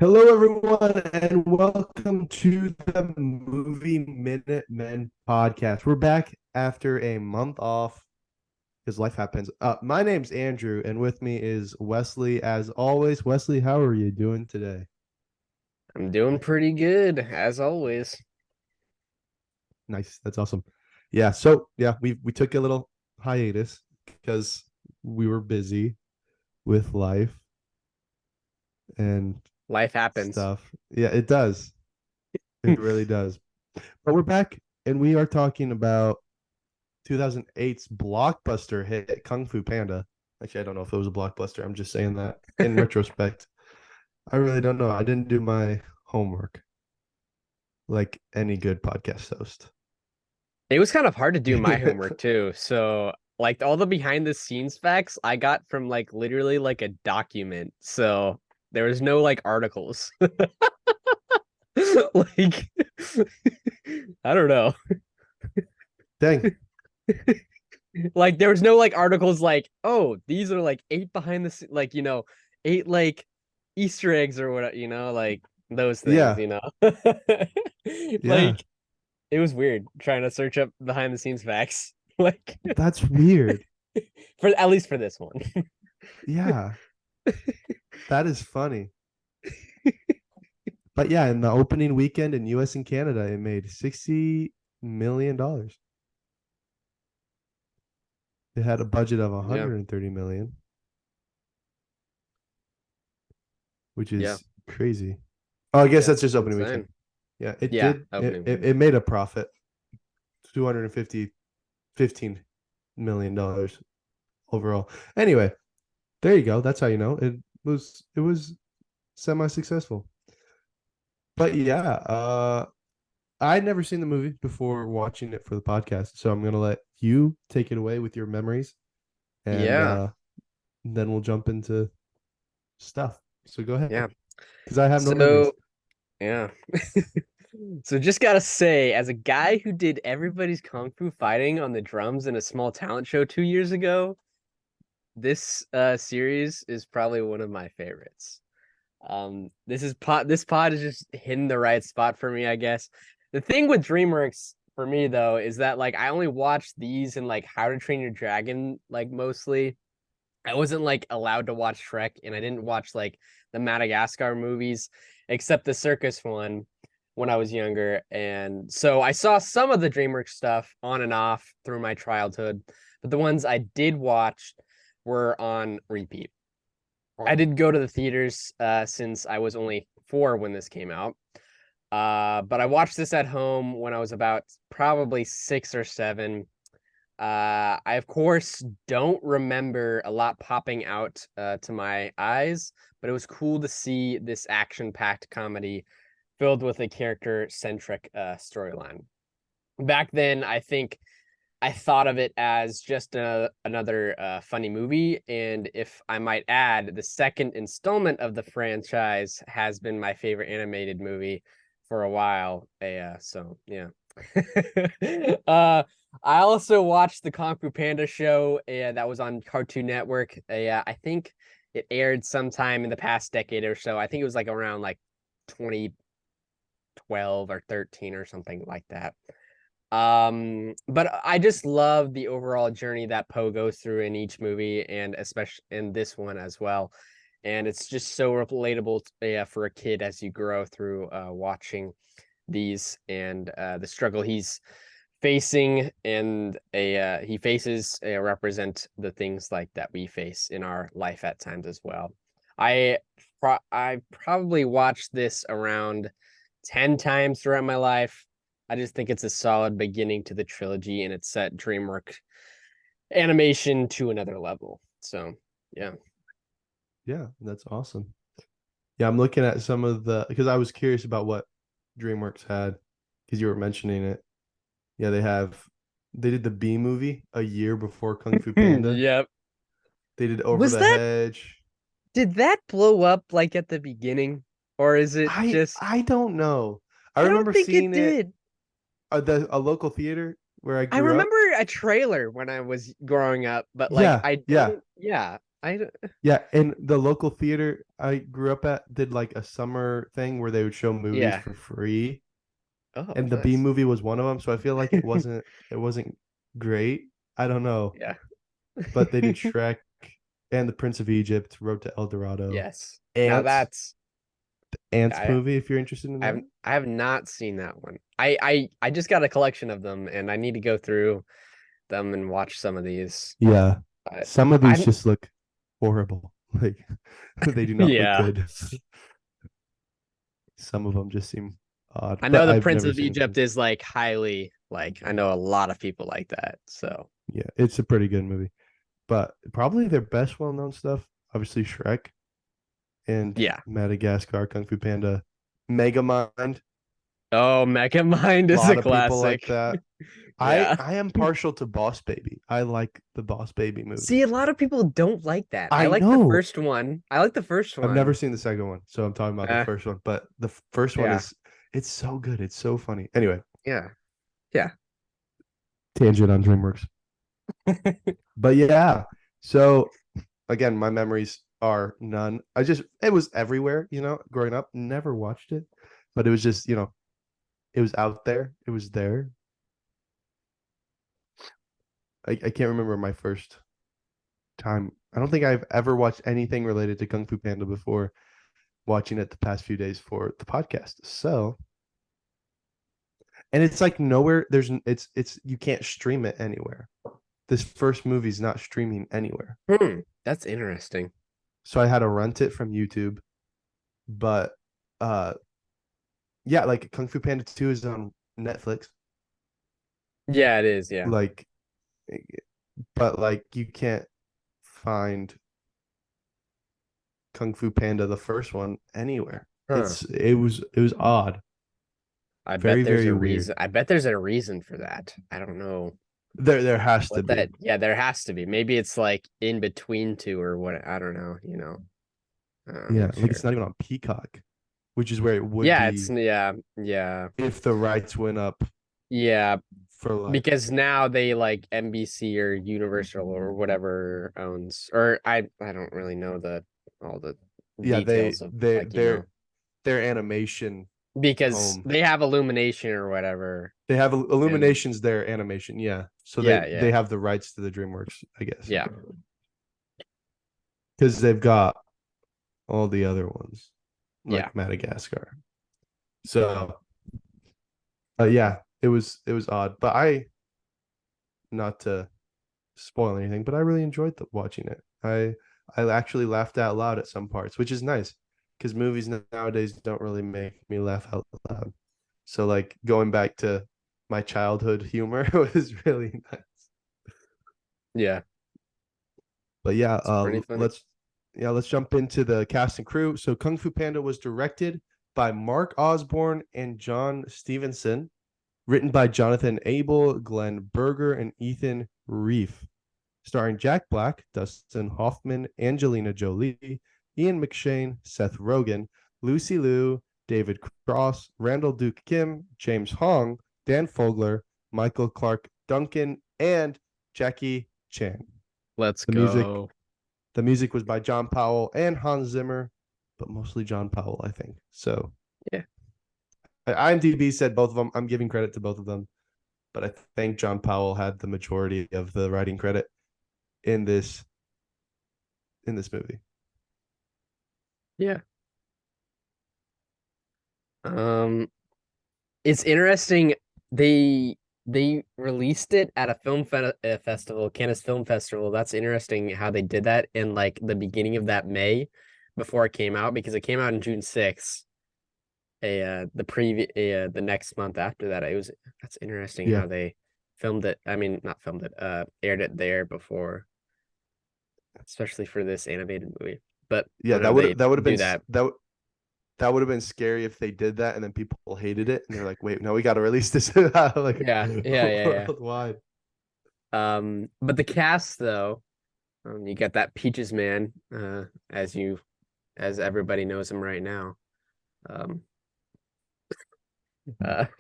Hello, everyone, and welcome to the Movie Minute Men podcast. We're back after a month off because life happens. My name's Andrew, and with me is Wesley. As always, Wesley, how are you doing today? I'm doing pretty good, as always. Nice, that's awesome. So we took a little hiatus because we were busy with life and Life happens. stuff. Yeah, it does. It really does. But we're back, and we are talking about 2008's blockbuster hit Kung Fu Panda. Actually, I don't know if it was a blockbuster. I'm just saying that in retrospect. I really don't know. I didn't do my homework like any good podcast host. It was kind of hard to do my homework too. So, like all the behind the scenes facts I got from like literally like a document. So, there was no like articles. Like I don't know. Dang. Like there was no like articles like, "Oh, these are like eight behind the like, eight like Easter eggs or what, like those things, Yeah. Yeah. Like it was weird trying to search up behind the scenes facts. Like That's weird. for at least for this one. Yeah. That is funny. But yeah, in the opening weekend in US and Canada, it made $60 million. It had a budget of Yeah. 130 million, which Yeah. is crazy. Oh, I guess Yeah. that's just opening weekend. Insane. Yeah, it Yeah. did. It, Opening it, weekend. it made a profit, 250, $15 million overall. Anyway, there you go. That's how you know it was semi-successful. But yeah, I'd never seen the movie before watching it for the podcast, so I'm gonna let you take it away with your memories, and Yeah. then we'll jump into stuff. So go ahead, Yeah. because I have no memories. So, yeah. So just gotta say, as a guy who did everybody's kung fu fighting on the drums in a small talent show 2 years ago, this series is probably one of my favorites. This pod is just hitting the right spot for me, I guess. The thing with DreamWorks for me though is that like I only watched these and like How to Train Your Dragon like mostly. I wasn't like allowed to watch Shrek and I didn't watch like the Madagascar movies except the circus one when I was younger. And so I saw some of the DreamWorks stuff on and off through my childhood, but the ones I did watch were on repeat. I did go to the theaters since I was only 4 when this came out. But I watched this at home when I was about probably 6 or 7. I of course don't remember a lot popping out to my eyes, but it was cool to see this action-packed comedy filled with a character-centric storyline. Back then, I think I thought of it as just another funny movie, and if I might add, the second installment of the franchise has been my favorite animated movie for a while. So yeah. uh, I also watched the Kung Fu Panda show that was on Cartoon Network. I think it aired sometime in the past decade or so. I think it was like around like 2012 or 13 or something like that. But I just love the overall journey that Poe goes through in each movie and especially in this one as well. And it's just so relatable for a kid as you grow through watching these and the struggle he's facing and he faces represent the things like that we face in our life at times as well. I I probably watched this around 10 times throughout my life. I just think it's a solid beginning to the trilogy and it set DreamWorks animation to another level. So, yeah. Yeah, that's awesome. Yeah, I'm looking at some of the because I was curious about what DreamWorks had because you were mentioning it. Yeah, they did the B movie a year before Kung Fu Panda. Yep. They did Over Was the that Hedge. did that blow up like at the beginning or is it I just I don't know. I I don't remember think it seeing it did. at a local theater where I I grew up. remember a trailer when I was growing up, but like Yeah, I yeah. don't yeah. I Yeah, and the local theater I grew up at did like a summer thing where they would show movies yeah. for free, Oh, and the B nice. movie was one of them. So I feel like it wasn't great. I don't know, Yeah. but they did Shrek and The Prince of Egypt, Road to El Dorado, Yes. Now Ants, that's Ants I movie. If you're interested in that, I have not seen that one. I just got a collection of them and I need to go through them and watch some of these. yeah, But some of these I'm just look horrible. Like they do not look yeah. good. Some of them just seem odd, I know but the I've Prince never of seen Egypt them. is like highly like I know a lot of people like that. So Yeah, it's a pretty good movie. But probably their best well-known stuff, obviously Shrek and yeah. Madagascar, Kung Fu Panda, Megamind. Oh, Megamind A is a lot of people like classic. that. I Yeah. I am partial to Boss Baby. I like the Boss Baby movie. See, a lot of people don't like that. I I like the know. first one. I like the first I've never one. seen the second one, so I'm talking about the Uh, first one. But the first one yeah. is it's so good. It's so funny. Anyway, Yeah. Yeah. tangent on DreamWorks. But yeah, so again, my memories are none. It was everywhere, growing up. Never watched it, but it was just, it was out there. It was there. I can't remember my first time. I don't think I've ever watched anything related to Kung Fu Panda before watching it the past few days for the podcast. So, and it's like nowhere. It's you can't stream it anywhere. This first movie's not streaming anywhere. That's interesting. So I had to rent it from YouTube, but uh yeah, like Kung Fu Panda 2 is on Netflix. Yeah, it is. Yeah. Like, but like you can't find Kung Fu Panda, the first one, anywhere. Huh. It was odd. I bet Very, there's very a weird. reason. I bet there's a reason for that. I don't know There has to what be. that. Yeah, there has to be. Maybe it's like in between two or what. I don't know. I'm Yeah, not like it's sure. not even on Peacock, which is where it would Yeah, it's be yeah. if the rights went up Yeah, for like because now they like NBC or Universal or whatever owns or I don't really know the all the yeah, they details of they like their animation because home. they have Illumination or whatever. They have And Illuminations their animation, yeah. So they yeah, they yeah. have the rights to the DreamWorks, I guess. Yeah. Because they've got all the other ones, Yeah. like Madagascar. So, yeah, it was odd, but not to spoil anything, but I really enjoyed watching it. I actually laughed out loud at some parts, which is nice because movies nowadays don't really make me laugh out loud. So like going back to my childhood humor was really nice. Yeah. But yeah, It's pretty funny. let's jump into the cast and crew. So Kung Fu Panda was directed by Mark Osborne and John Stevenson, written by Jonathan Abel, Glenn Berger, and Ethan Reef, starring Jack Black, Dustin Hoffman, Angelina Jolie, Ian McShane, Seth Rogen, Lucy Liu, David Cross, Randall Duke Kim, James Hong, Dan Fogler, Michael Clark Duncan, and Jackie Chan. Let's The music go. the music was by John Powell and Hans Zimmer, but mostly John Powell, I think. So Yeah. IMDb said both of them. I'm giving credit to both of them, but I think John Powell had the majority of the writing credit in this movie. Yeah. Um it's interesting. They released it at a festival, Cannes Film Festival. That's interesting how they did that in like the beginning of that May before it came out because it came out in June 6th. The next month after that. That's interesting Yeah. how they filmed it. I mean, not filmed it, aired it there before, especially for this animated movie. But Yeah, whenever they that would have do been that, that would have been scary if they did that and then people hated it and they're like, "Wait, no, we got to release this like yeah. worldwide." But the cast though, you got that Peaches man, as everybody knows him right now, um,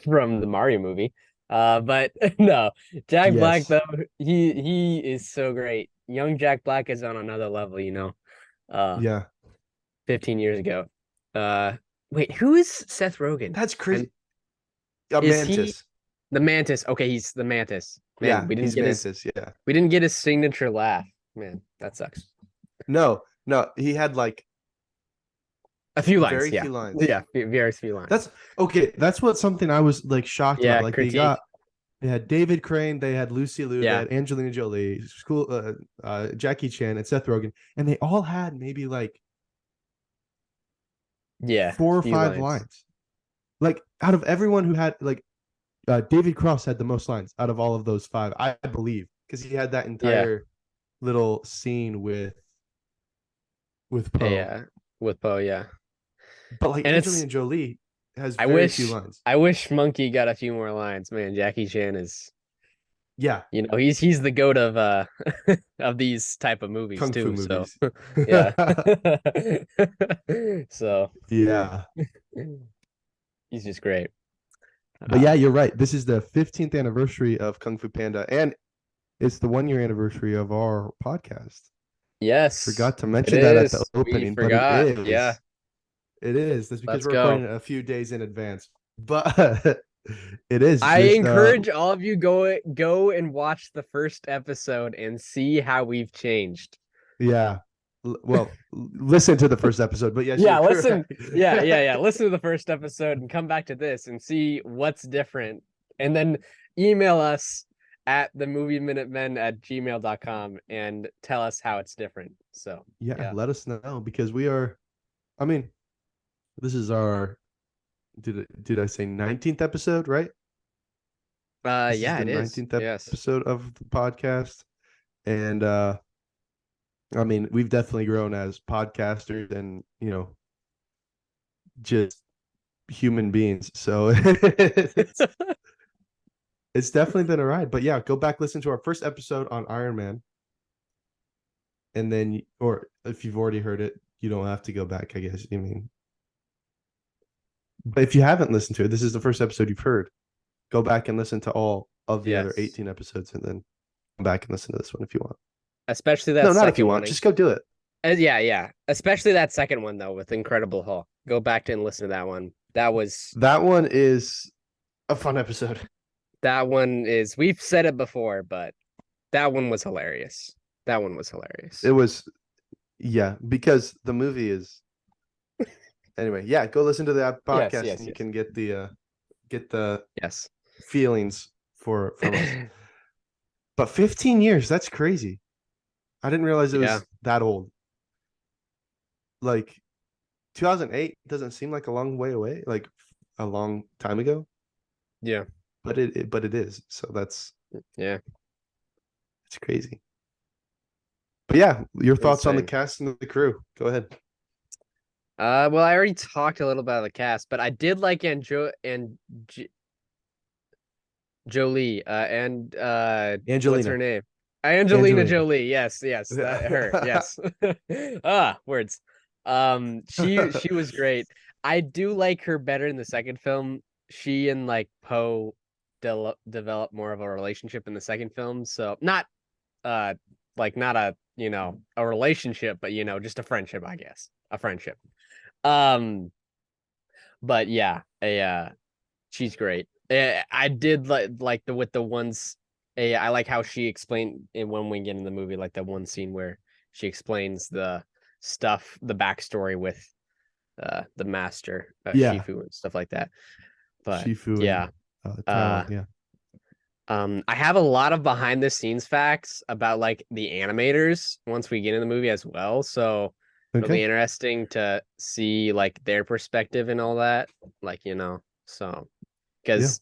from the Mario movie. But no, Jack Black Yes. though, he is so great. young Jack Black is on another level, uh Yeah, 15 years ago. Uh wait, who is Seth Rogen? that's And crazy. A is he mantis. the Mantis? Okay, he's the Mantis. Man, Yeah, he's mantis. Yeah. we didn't get his signature laugh. Man, that sucks. No, no, he had like A few lines, very yeah. few lines. Yeah, very few lines. That's okay. That's what something I was like shocked about. Yeah, Like critique. they had David Crane, they had Lucy Liu, they Yeah. had Angelina Jolie, Jackie Chan, and Seth Rogen, and they all had maybe like Yeah, 4 or 5 few lines. lines. Like out of everyone who had like David Cross had the most lines out of all of those five, I believe, because he had that Yeah. entire little scene with Poe. Yeah. With Poe, yeah. But like And it's Angelina Jolie has I very few wish lines. I wish Monkey got a few more lines. Man, Jackie Chan is, Yeah, he's the goat of of these type of movies kung fu too. So movies. yeah. So Yeah. he's just great. But yeah, you're right. This is the 15th anniversary of Kung Fu Panda, and it's the 1 year anniversary of our podcast. Yes, Forgot to it mention that at the is. We opening, but it forgot. Yeah, is. It is. That's because let's we're recording go. it a few days in advance. But it is I just encourage all of you go and watch the first episode and see how we've changed. yeah. Well, listen to the first episode, but yes, you're Yeah, listen. correct. Yeah. Listen to the first episode and come back to this and see what's different. And then email us at the movie minute men at gmail.com and tell us how it's different. So Yeah, yeah. let us know because we are I mean, this is our did I say 19th episode, right? This is Yeah, the it is. 19th Yes. episode of the podcast. And I mean, we've definitely grown as podcasters and, just human beings. So it's definitely been a ride. But yeah, go back, listen to our first episode on Iron Man. And then, or if you've already heard it, you don't have to go back, I guess. I mean, but if you haven't listened to it, this is the first episode you've heard. Go back and listen to all of the other Yes. 18 episodes and then come back and listen to this one if you want. Especially that No, not if you second want. one. Just go do it. Yeah. Especially that second one though with Incredible Hulk. Go back to and listen to that one. That one is a fun episode. That one is, we've said it before, but that one was hilarious. That one was hilarious. It was, yeah, because the movie is anyway. Yeah, go listen to that podcast and you Yes. can get the Yes. feelings from us. But 15 years, that's crazy. I didn't realize it Yeah. was that old. Like 2008 doesn't seem like a long way away, like a long time ago, Yeah. but it is. So Yeah. it's crazy. But yeah, your thoughts on the Insane. cast and the crew. Go ahead. Well, I already talked a little about the cast, but I did like Jolie, and what's her Angelina. name? Angelina Angelina. Jolie. Yes, that her. Yes. Words. She was great. I do like her better in the second film. She and like Poe develop more of a relationship in the second film. So not uh not a, a relationship, but just a friendship, I guess. A friendship. Um, but yeah, she's great. I did like the with the ones. I like how she explained it when we get in the movie, like the one scene where she explains the stuff, the backstory with the master Yeah, Shifu and stuff like that. But Shifu and yeah, Talon. uh, Yeah. I have a lot of behind the scenes facts about like the animators once we get in the movie as well. So it'll Okay. be interesting to see like their perspective and all that. Like, so Yeah. because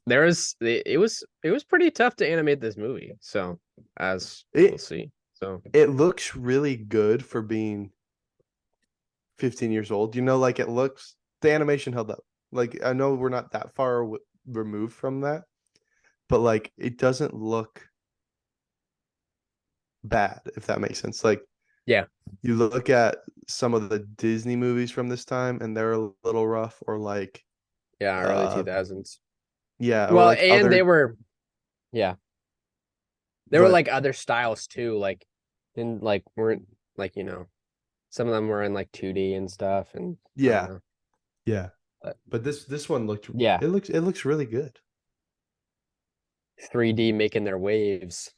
it was pretty tough to animate this movie. So as we'll It see. So it looks really good for being 15 years old. Like it looks the animation held up. Like I know we're not that far removed from that, but like it doesn't look bad if that makes sense. Like yeah, you look at some of the Disney movies from this time and they're a little rough or like yeah, early uh 2000s. yeah, or Well, like and other yeah, there go were ahead. like other styles too. Like and like weren't like some of them were in like 2D and stuff, and I don't Yeah, know. yeah. But But this one looked yeah, it looks really good. 3D making their waves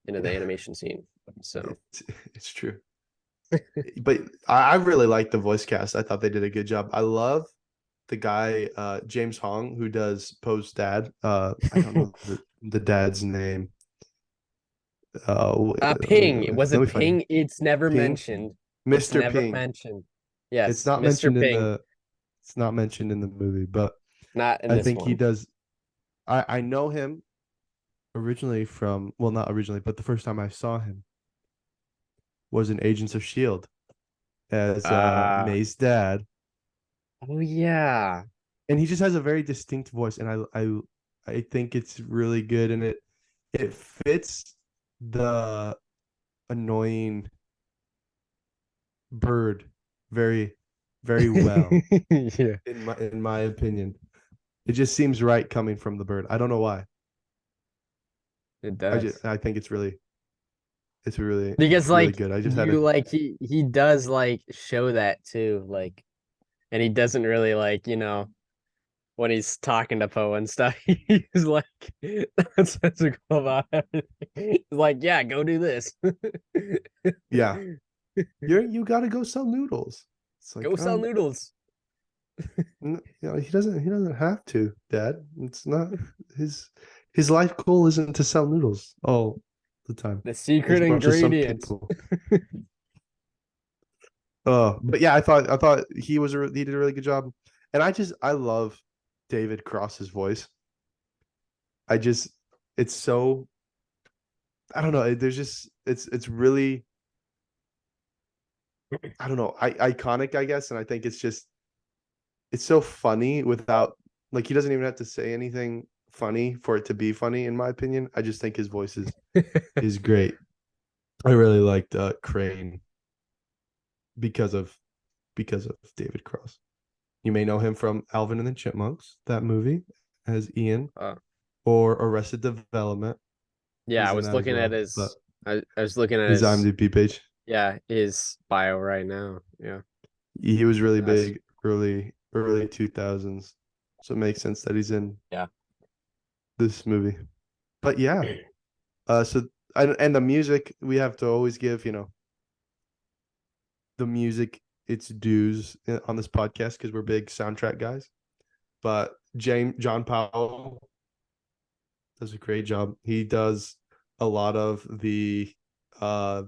into the animation scene. So It's true. But I really like the voice cast. I thought they did a good job. I love the guy James Hong who does Poe's dad. I don't know the dad's name. Ping. Was Let it me find Ping? It's never Ping. mentioned. It's Mr. never Ping. mentioned. It's Yes, not Mr. mentioned in Ping. the it's not mentioned in the movie, but Not in I this think he one. does. I know him originally from, well, not originally, but the first time I saw him was in Agents of Shield as Uh May's dad, oh yeah. and he just has a very distinct voice, and I think it's really good, and it fits the annoying bird very very well Yeah, in my opinion. It just seems right coming from the bird. I don't know why. it I just does. I think it's really Because really like good. I just had a you like he does like show that too, like and he doesn't really like, when he's talking to Poe and stuff, he's like that's what's cool about everything. He's like, yeah, go do this. yeah. You got to go sell noodles. It's like, Go sell noodles. he doesn't have to, Dad. It's not his life goal isn't to sell noodles all the time The as secret much as some ingredient. people. But yeah, I thought he did a really good job, and I love David Cross's voice. I just it's so I don't know. There's just it's really I don't know iconic, I guess, and I think it's so funny without like he doesn't even have to say anything funny for it to be funny, in my opinion. I just think his voice is great. I really liked Crane because of because of David Cross. You may know him from Alvin and the Chipmunks, that movie, as Ian, uh, or Arrested Development. yeah, I He's in was that as looking at well. But his I was looking at his his IMDb page, yeah, his bio right now. Yeah. he was really That's big early 2000s. So it makes sense that he's in yeah. this movie. But yeah, so and the music we have to always give, the music its dues on this podcast because we're big soundtrack guys. But John Powell does a great job. He does a lot of the uh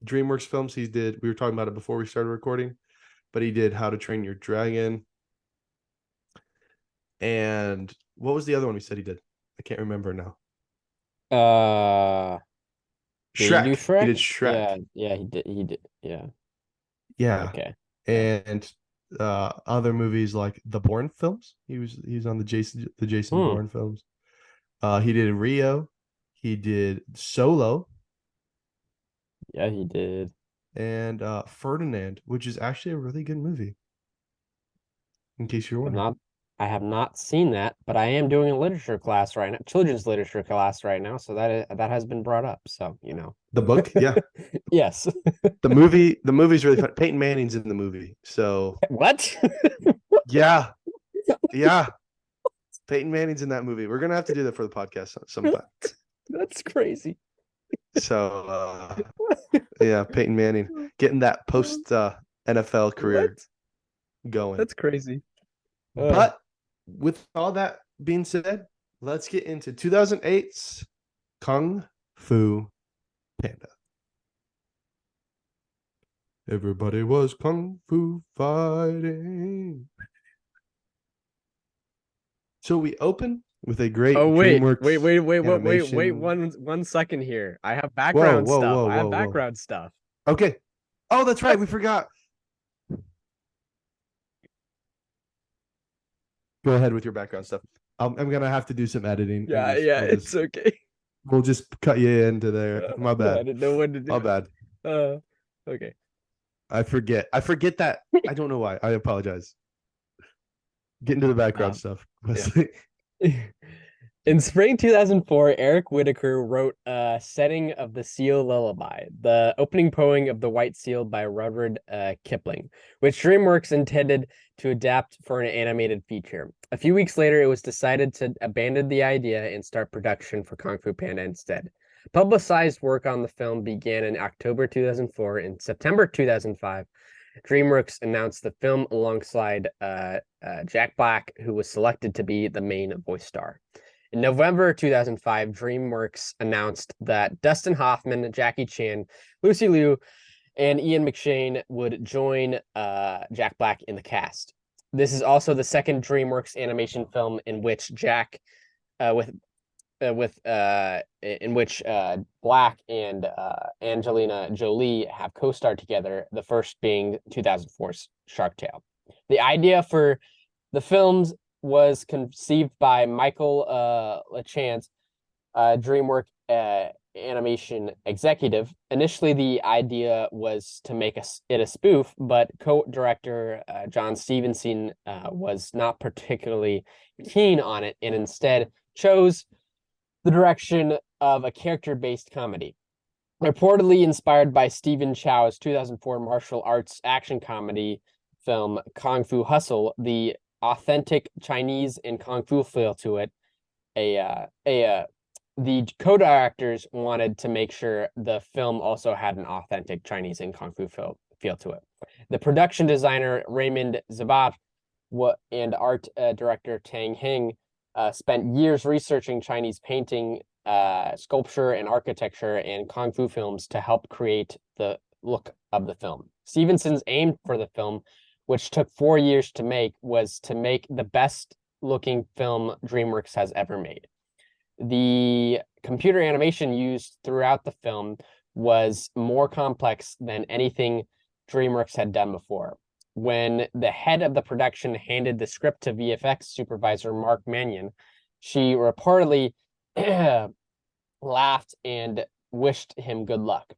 DreamWorks films. We were talking about it before we started recording, but he did How to Train Your Dragon. And what was the other one we said he did? I can't remember now. Uh did he do Shrek. He did Shrek? Shrek. Yeah, yeah, he did. Yeah. Yeah. Okay. Yeah. And other movies like the Bourne films. He was on the Jason Hmm. Bourne films. He did Rio. He did Solo Yeah, he did. and Ferdinand, which is actually a really good movie, in case you're I'm wondering. not I have not seen that, but I am doing a literature class right now, children's literature class right now, so that has been brought up. So, The book, yeah. Yes. The movie's really fun. Peyton Manning's in the movie. So What? yeah, yeah. Peyton Manning's in that movie. We're gonna have to do that for the podcast sometime. That's crazy. So yeah, Peyton Manning getting that post NFL career What? going. That's crazy. Uh, But with all that being said, let's get into 2008's Kung Fu Panda. Everybody was kung fu fighting. So we open with a oh great DreamWorks wait, animation. one second here. I have Whoa, background whoa, stuff. whoa, I have whoa, whoa. background stuff. Okay. Oh, that's right. We forgot. Go ahead with your background stuff. I'm gonna have to do some editing and Yeah, just yeah, we'll it's just okay. we'll just cut you into there. My I bad. didn't know when to do My it. bad. Okay. I forget. I forget that. I don't know why. I apologize. Get into the background Uh, stuff, yeah. Wesley. In spring 2004, Eric Whitaker wrote a setting of the Seal Lullaby, the opening poem of The White Seal by Rudyard Kipling, which DreamWorks intended to adapt for an animated feature. A few weeks later, it was decided to abandon the idea and start production for Kung Fu Panda instead. Publicized work on the film began in October 2004. In September 2005, DreamWorks announced the film alongside Jack Black, who was selected to be the main voice star. In November 2005, DreamWorks announced that Dustin Hoffman, Jackie Chan, Lucy Liu, and Ian McShane would join Jack Black in the cast. This is also the second DreamWorks animation film in which Jack, in which Black and Angelina Jolie have co-starred together. The first being 2004's Shark Tale. The idea for the films was conceived by Michael LeChance, DreamWorks animation executive. Initially, the idea was to make it a spoof, but co-director John Stevenson was not particularly keen on it, and instead chose the direction of a character-based comedy. Reportedly inspired by Stephen Chow's 2004 martial arts action comedy film Kung Fu Hustle, the authentic Chinese and Kung Fu feel to it, the co-directors wanted to make sure the film also had an authentic Chinese and Kung Fu feel to it. The production designer Raymond Zabat and art director Tang Hing spent years researching Chinese painting, sculpture, and architecture and Kung Fu films to help create the look of the film. Stevenson's aim for the film, which took 4 years to make, was to make the best looking film DreamWorks has ever made. The computer animation used throughout the film was more complex than anything DreamWorks had done before. When the head of the production handed the script to VFX supervisor Mark Mannion, she reportedly laughed and wished him good luck.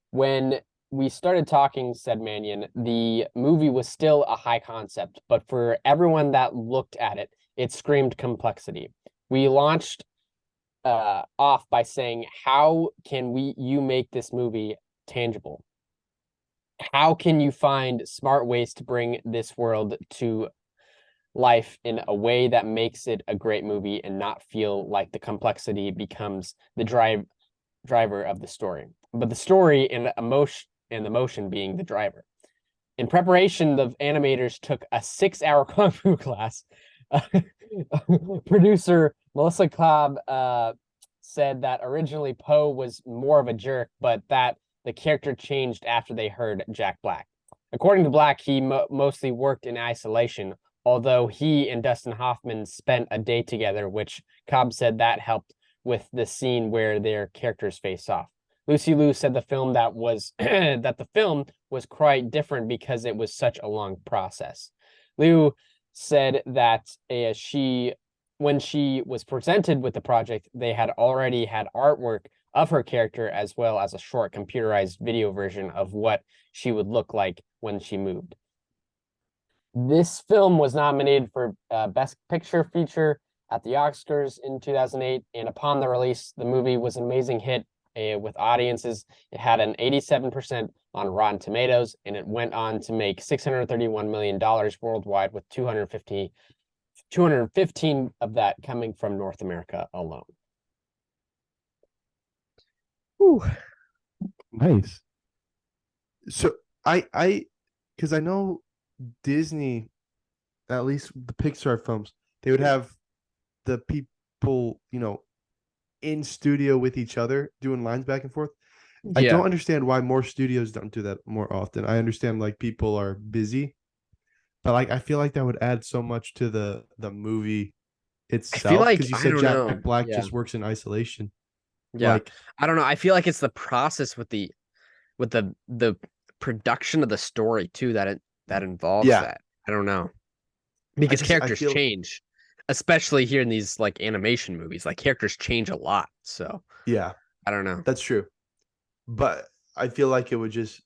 When we started talking, said Mannion, the movie was still a high concept, but for everyone that looked at it, it screamed complexity. We launched off by saying, how can you make this movie tangible? How can you find smart ways to bring this world to life in a way that makes it a great movie and not feel like the complexity becomes the driver of the story, but the story and the motion being the driver. In preparation, the animators took a 6-hour Kung Fu class. Producer Melissa Cobb said that originally Poe was more of a jerk, but that the character changed after they heard Jack Black. According to Black, he mostly worked in isolation, although he and Dustin Hoffman spent a day together, which Cobb said that helped with the scene where their characters face off. Lucy Liu said the film that the film was quite different because it was such a long process. Liu said that when she was presented with the project, they had already had artwork of her character as well as a short computerized video version of what she would look like when she moved. This film was nominated for Best Picture feature at the Oscars in 2008, and upon the release, the movie was an amazing hit with audiences. It had an 87% on Rotten Tomatoes, and it went on to make $631 million worldwide, with 215 of that coming from North America alone. Ooh, nice. So because I know Disney, at least the Pixar films, they would have the people, in studio with each other doing lines back and forth. I don't understand why more studios don't do that more often. I understand like people are busy, but like I feel like that would add so much to the movie I feel itself, like because you I said don't know. Jack Black Yeah. just works in isolation. Yeah. Like, I don't know. I feel like it's the process with the production of the story too that involves yeah, that. I don't know. Because I characters feel, change, especially here in these like animation movies. Like characters change a lot. So yeah, I don't know. that's true. But I feel like it would just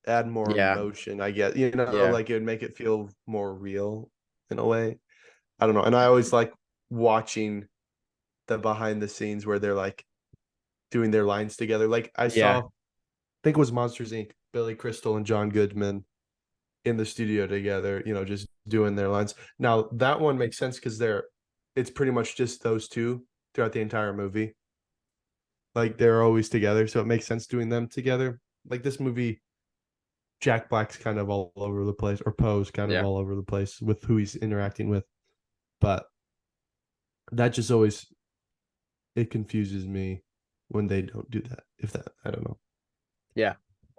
add more Yeah. emotion, I guess. Yeah. Like it would make it feel more real in a way. I don't know. And I always like watching the behind the scenes where they're like doing their lines together. Like I Yeah. saw, I think it was Monsters Inc. Billy Crystal and John Goodman in the studio together, just doing their lines. Now that one makes sense because it's pretty much just those two throughout the entire movie. Like they're always together, so it makes sense doing them together. Like this movie, Jack Black's kind of all over the place, or Poe's kind of Yeah. all over the place with who he's interacting with. But that just always it confuses me when they don't do that. If that, I don't know. Yeah.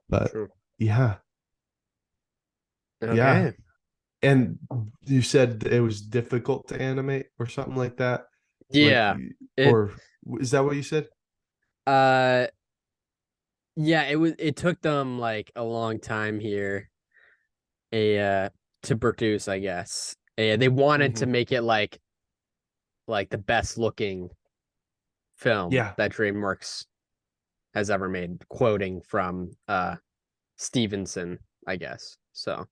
But True. yeah, yeah. Okay. And you said it was difficult to animate or something like that. Like, Yeah. It or is that what you said? uh yeah, it took them like a long time here a to produce, I guess. They wanted to Mm-hmm. make it like the best looking film Yeah, that DreamWorks has ever made, quoting from Stevenson, I guess. So,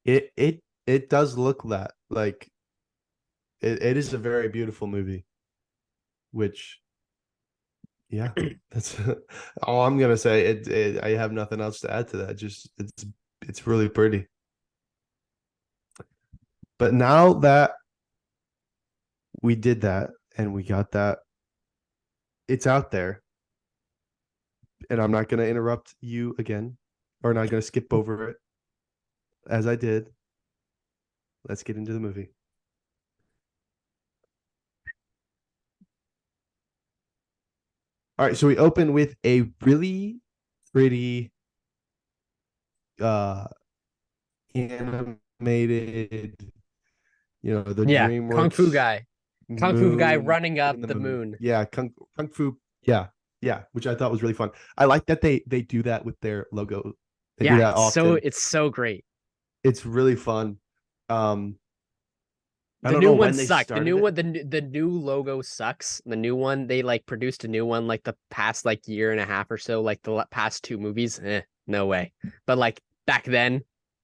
it does look that like it is a very beautiful movie, which yeah, that's all I'm gonna say. I have nothing else to add to that. Just it's really pretty. But now that we did that and we got that, it's out there, and I'm not gonna interrupt you again, or not gonna skip over it as I did. Let's get into the movie. All right, so we open with a really pretty uh animated, the yeah, DreamWorks Kung Fu guy moon running up in the the moon. moon. Yeah, Kung Fu. Yeah, yeah, which I thought was really fun. I like that they do that with their logo. They do Yeah, that often. it's so great. It's really fun. Um, I The don't new know one when they sucked. The started new it. one, the new logo sucks. The new one, they like produced a new one like the past like year and a half or so, like the past two movies. No way. But like back then,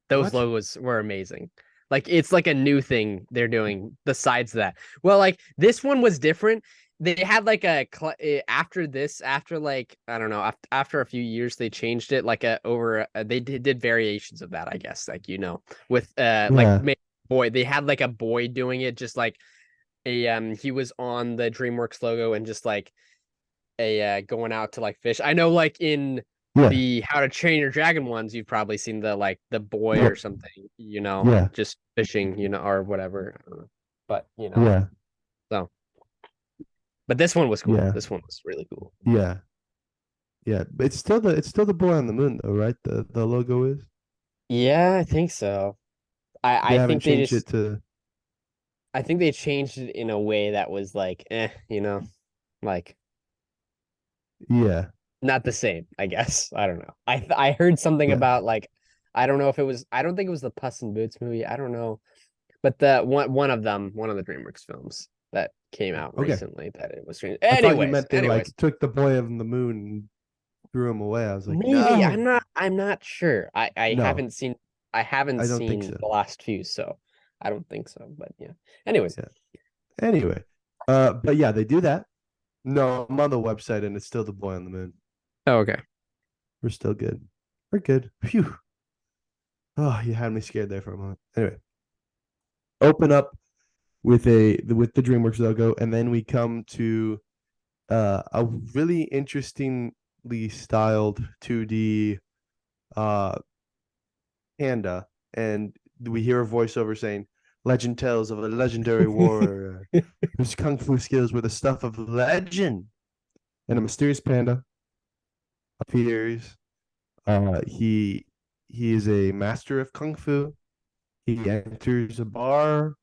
those What? logos were amazing. Like it's like a new thing they're doing besides that. Well, like this one was different. They had like after this, after like I don't know, after a few years, they changed it like they did variations of that, I guess, like with like Yeah, boy, they had like a boy doing it, just like he was on the DreamWorks logo and just like going out to like fish. I know like in yeah, the How to Train Your Dragon ones, you've probably seen the boy yeah, or something, yeah, just fishing, or whatever. I don't know. But yeah, so but this one was cool. yeah, This one was really cool. yeah, yeah. But it's still the boy on the moon though, right? The logo is. Yeah, I think so. They I haven't think they changed it just to. I think they changed it in a way that was like, like Yeah, not the same, I guess. I don't know. I heard something yeah. about like I don't know if it was I don't think it was the Puss in Boots movie. I don't know. But the one of them, one of the DreamWorks films that came out Okay. recently that it was I thought you anyways, meant they like anyways. took the boy on the moon and threw him away. I was like, Maybe no, I'm not sure. no, I haven't I don't think seen so. the last few, so I don't think so. But yeah. Anyways. Yeah. Anyway, but yeah, they do that. No, I'm on the website and it's still the boy on the moon. Oh, okay. We're still good. We're good. Phew. Oh, you had me scared there for a moment. Anyway, open up with the DreamWorks logo, and then we come to a really interestingly styled 2D uh panda, and we hear a voiceover saying, "Legend tells of a legendary warrior whose kung fu skills were the stuff of legend." And a mysterious panda appears. He is a master of kung fu. He enters a bar.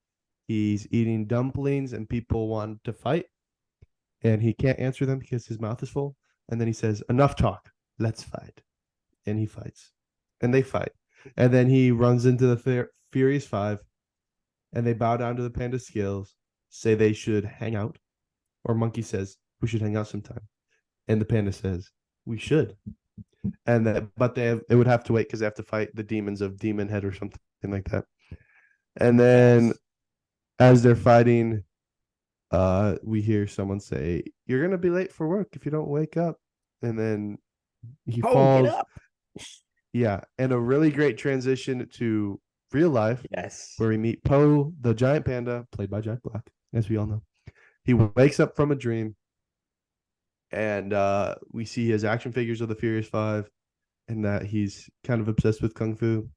He's eating dumplings, and people want to fight, and he can't answer them because his mouth is full. And then he says, "Enough talk. Let's fight." And he fights, and they fight, and then he runs into the Furious Five, and they bow down to the panda skills, say they should hang out, or Monkey says we should hang out sometime, and the panda says we should, and but they would have to wait because they have to fight the demons of Demon Head or something like that. And then Yes. as they're fighting, we hear someone say, "You're gonna be late for work if you don't wake up," and then he Oh, get falls. up. Yeah, and a really great transition to real life Yes. where we meet Poe, the giant panda, played by Jack Black, as we all know. He wakes up from a dream, and we see his action figures of the Furious Five, and that he's kind of obsessed with kung fu.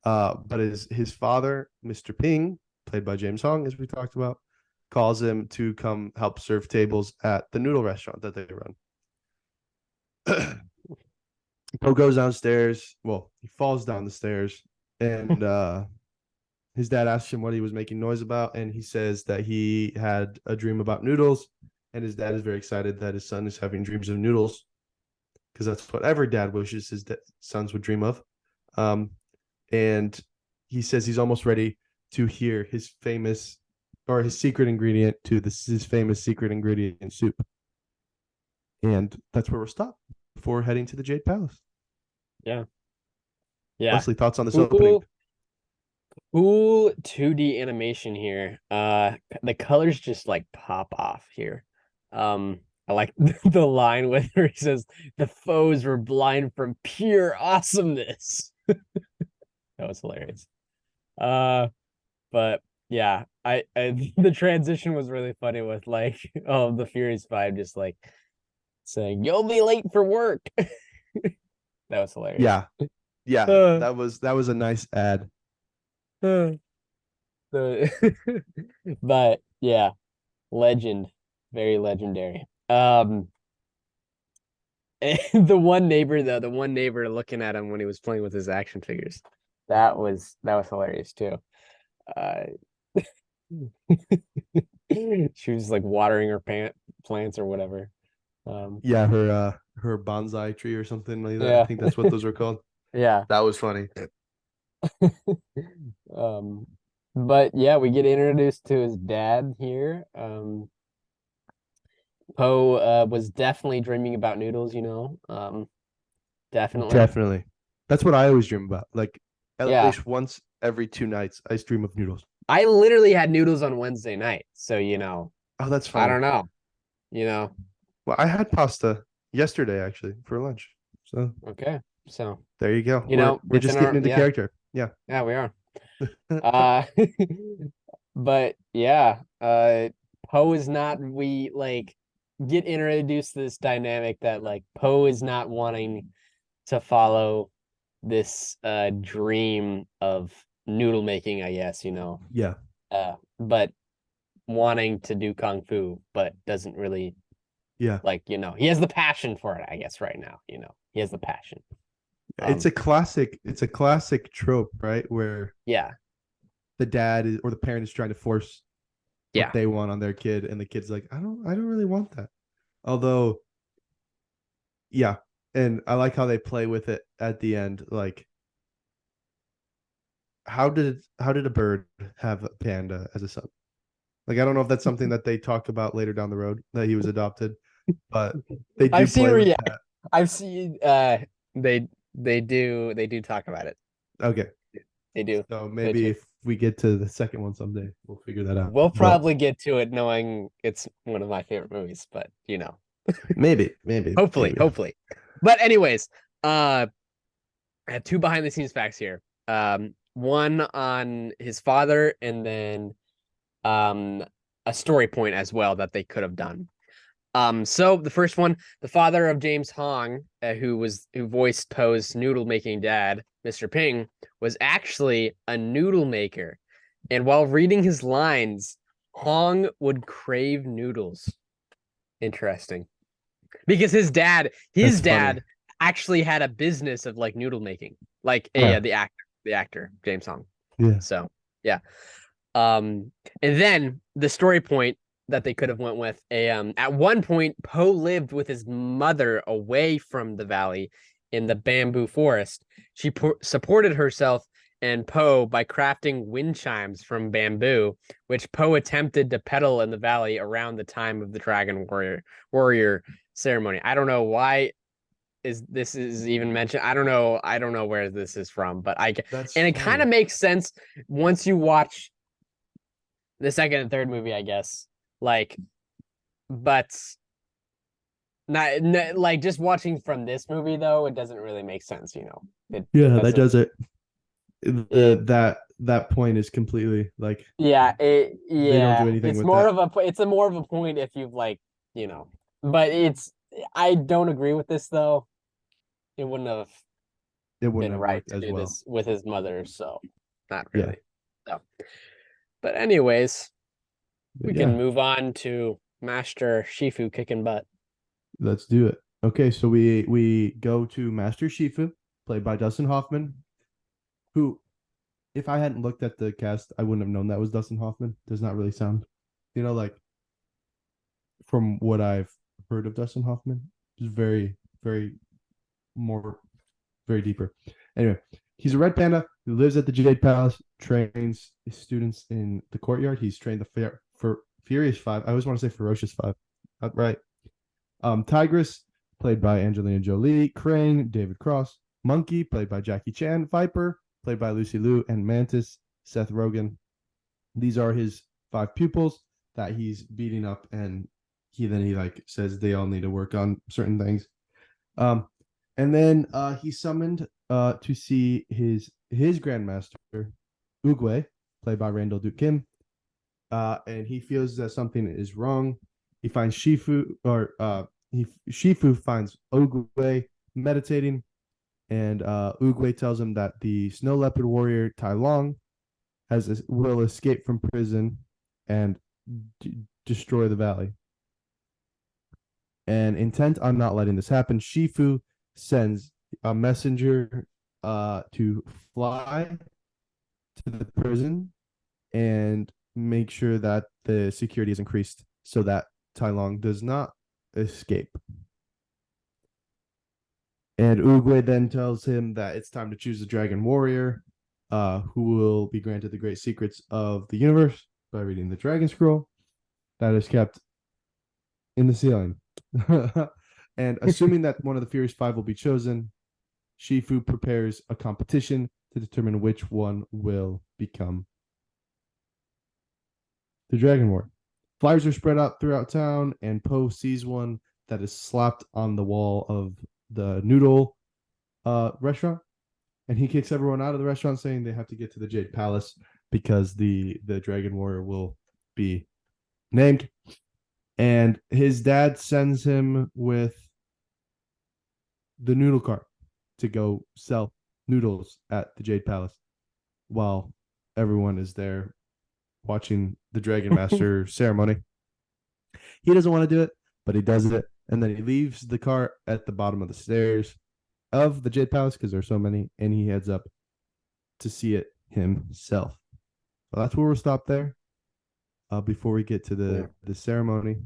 But his father, Mr. Ping, played by James Hong, as we talked about, calls him to come help serve tables at the noodle restaurant that they run. Poe goes downstairs. Well, he falls down the stairs, and his dad asks him what he was making noise about, and he says that he had a dream about noodles, and his dad is very excited that his son is having dreams of noodles because that's what every dad wishes his sons would dream of. Um, and he says he's almost ready to hear his famous or his secret ingredient to his famous secret ingredient soup. And that's where we'll stop before heading to the Jade Palace. Yeah. Yeah. Wesley, thoughts on this opening? Cool. Cool 2D animation here. The colors just like pop off here. I like the line where he says the foes were blind from pure awesomeness. That was hilarious. But yeah, I the transition was really funny with like the Furious Five just like saying you'll be late for work. That was hilarious. Yeah, yeah, Uh, that was a nice ad. uh, the but yeah, legend, very legendary. The one neighbor though, the one neighbor looking at him when he was playing with his action figures, that was hilarious too. Uh, she was like watering her plants or whatever. Yeah, her bonsai tree or something like that. I Yeah, think that's what those are called. yeah. That was funny. Um, but yeah, we get introduced to his dad here. Poe was definitely dreaming about noodles, you know. Definitely. Definitely. That's what I always dream about. Like at Yeah. least once every 2 nights, I dream of noodles. I literally had noodles on Wednesday night. So, Oh, that's I funny. don't know. You know. Well, I had pasta yesterday actually for lunch. So Okay. So, there you go. We're it's in just getting our into character. Yeah. yeah, we are. Uh but yeah, Poe is not we like get introduced to this dynamic that like Poe is not wanting to follow this dream of noodle making, I guess, Yeah. but wanting to do kung fu, but doesn't really Yeah. like, he has the passion for it, I guess, right now, he has the passion. Um, It's a classic trope, right? Where yeah, the dad is, or the parent is trying to force what yeah. they want on their kid, and the kid's like, I don't really want that. Although, yeah, and I like how they play with it at the end. Like, how did a bird have a panda as a son? Like, I don't know if that's something that they talk about later down the road that he was adopted, but they do I've seen play with yeah, that. I've seen they they do talk about it. Okay, They do. so Which maybe if we get to the second one someday, we'll figure that out. we'll But probably get to it knowing it's one of my favorite movies, but maybe. hopefully. But anyways, I have two behind the scenes facts here. One on his father, and then um a story point as well that they could have done. So the first one, the father of James Hong, who voiced Poe's noodle making dad, Mr. Ping, was actually a noodle maker, and while reading his lines, Hong would crave noodles. Interesting, because his That's funny. dad actually had a business of like noodle making, like Yeah, the actor James Hong. yeah, So yeah. And then the story point that they could have went with at one point Poe lived with his mother away from the valley in the bamboo forest. She supported herself and Poe by crafting wind chimes from bamboo, which Poe attempted to peddle in the valley around the time of the dragon warrior ceremony. I don't know why this is even mentioned. I don't know where this is from, but that's and it kind of funny. makes sense once you watch the second and third movie, I guess. Like, but like just watching from this movie though, it doesn't really make sense. It Yeah, that doesn't. does it. It That point is completely like Yeah, they don't do anything it's with more that. of a more of a point if you've like, but I don't agree with this though. It wouldn't have It wouldn't been have right worked to as do well. this with his mother, so not Yeah. really. So, but anyways, But we can yeah, move on to Master Shifu kicking butt. let's do it. Okay, so we go to Master Shifu, played by Dustin Hoffman, who if I hadn't looked at the cast, I wouldn't have known that was Dustin Hoffman. Does not really sound, like from what I've heard of Dustin Hoffman, just very, very more, very deeper. Anyway, he's a red panda who lives at the Jade Palace, trains his students in the courtyard. He's trained for Furious Five. I always want to say Ferocious Five. Right. Tigress, played by Angelina Jolie, Crane, David Cross, Monkey, played by Jackie Chan, Viper, played by Lucy Liu, and Mantis, Seth Rogen. These are his five pupils that he's beating up, and he like says they all need to work on certain things. Um, and then he's summoned to see his grandmaster, Oogway, played by Randall Duke Kim, and he feels that something is wrong. He finds Shifu, or Shifu finds Oogway meditating, and Oogway tells him that the snow leopard warrior Tai Long will escape from prison and destroy the valley. And intent on not letting this happen, Shifu sends a messenger to fly to the prison and make sure that the security is increased so that Tai Long does not escape. And Oogway then tells him that it's time to choose the Dragon Warrior, who will be granted the great secrets of the universe by reading the Dragon Scroll that is kept in the ceiling. And assuming that one of the Furious Five will be chosen, Shifu prepares a competition to determine which one will become the Dragon Warrior. Flyers are spread out throughout town, and Poe sees one that is slapped on the wall of the noodle restaurant, and he kicks everyone out of the restaurant, saying they have to get to the Jade Palace because the Dragon Warrior will be named. And his dad sends him with the noodle cart to go sell noodles at the Jade Palace while everyone is there watching the Dragon Master ceremony. He doesn't want to do it, but he does it. And then he leaves the cart at the bottom of the stairs of the Jade Palace because there's so many, and he heads up to see it himself. So that's where we'll stop there before we get to Yeah. the ceremony.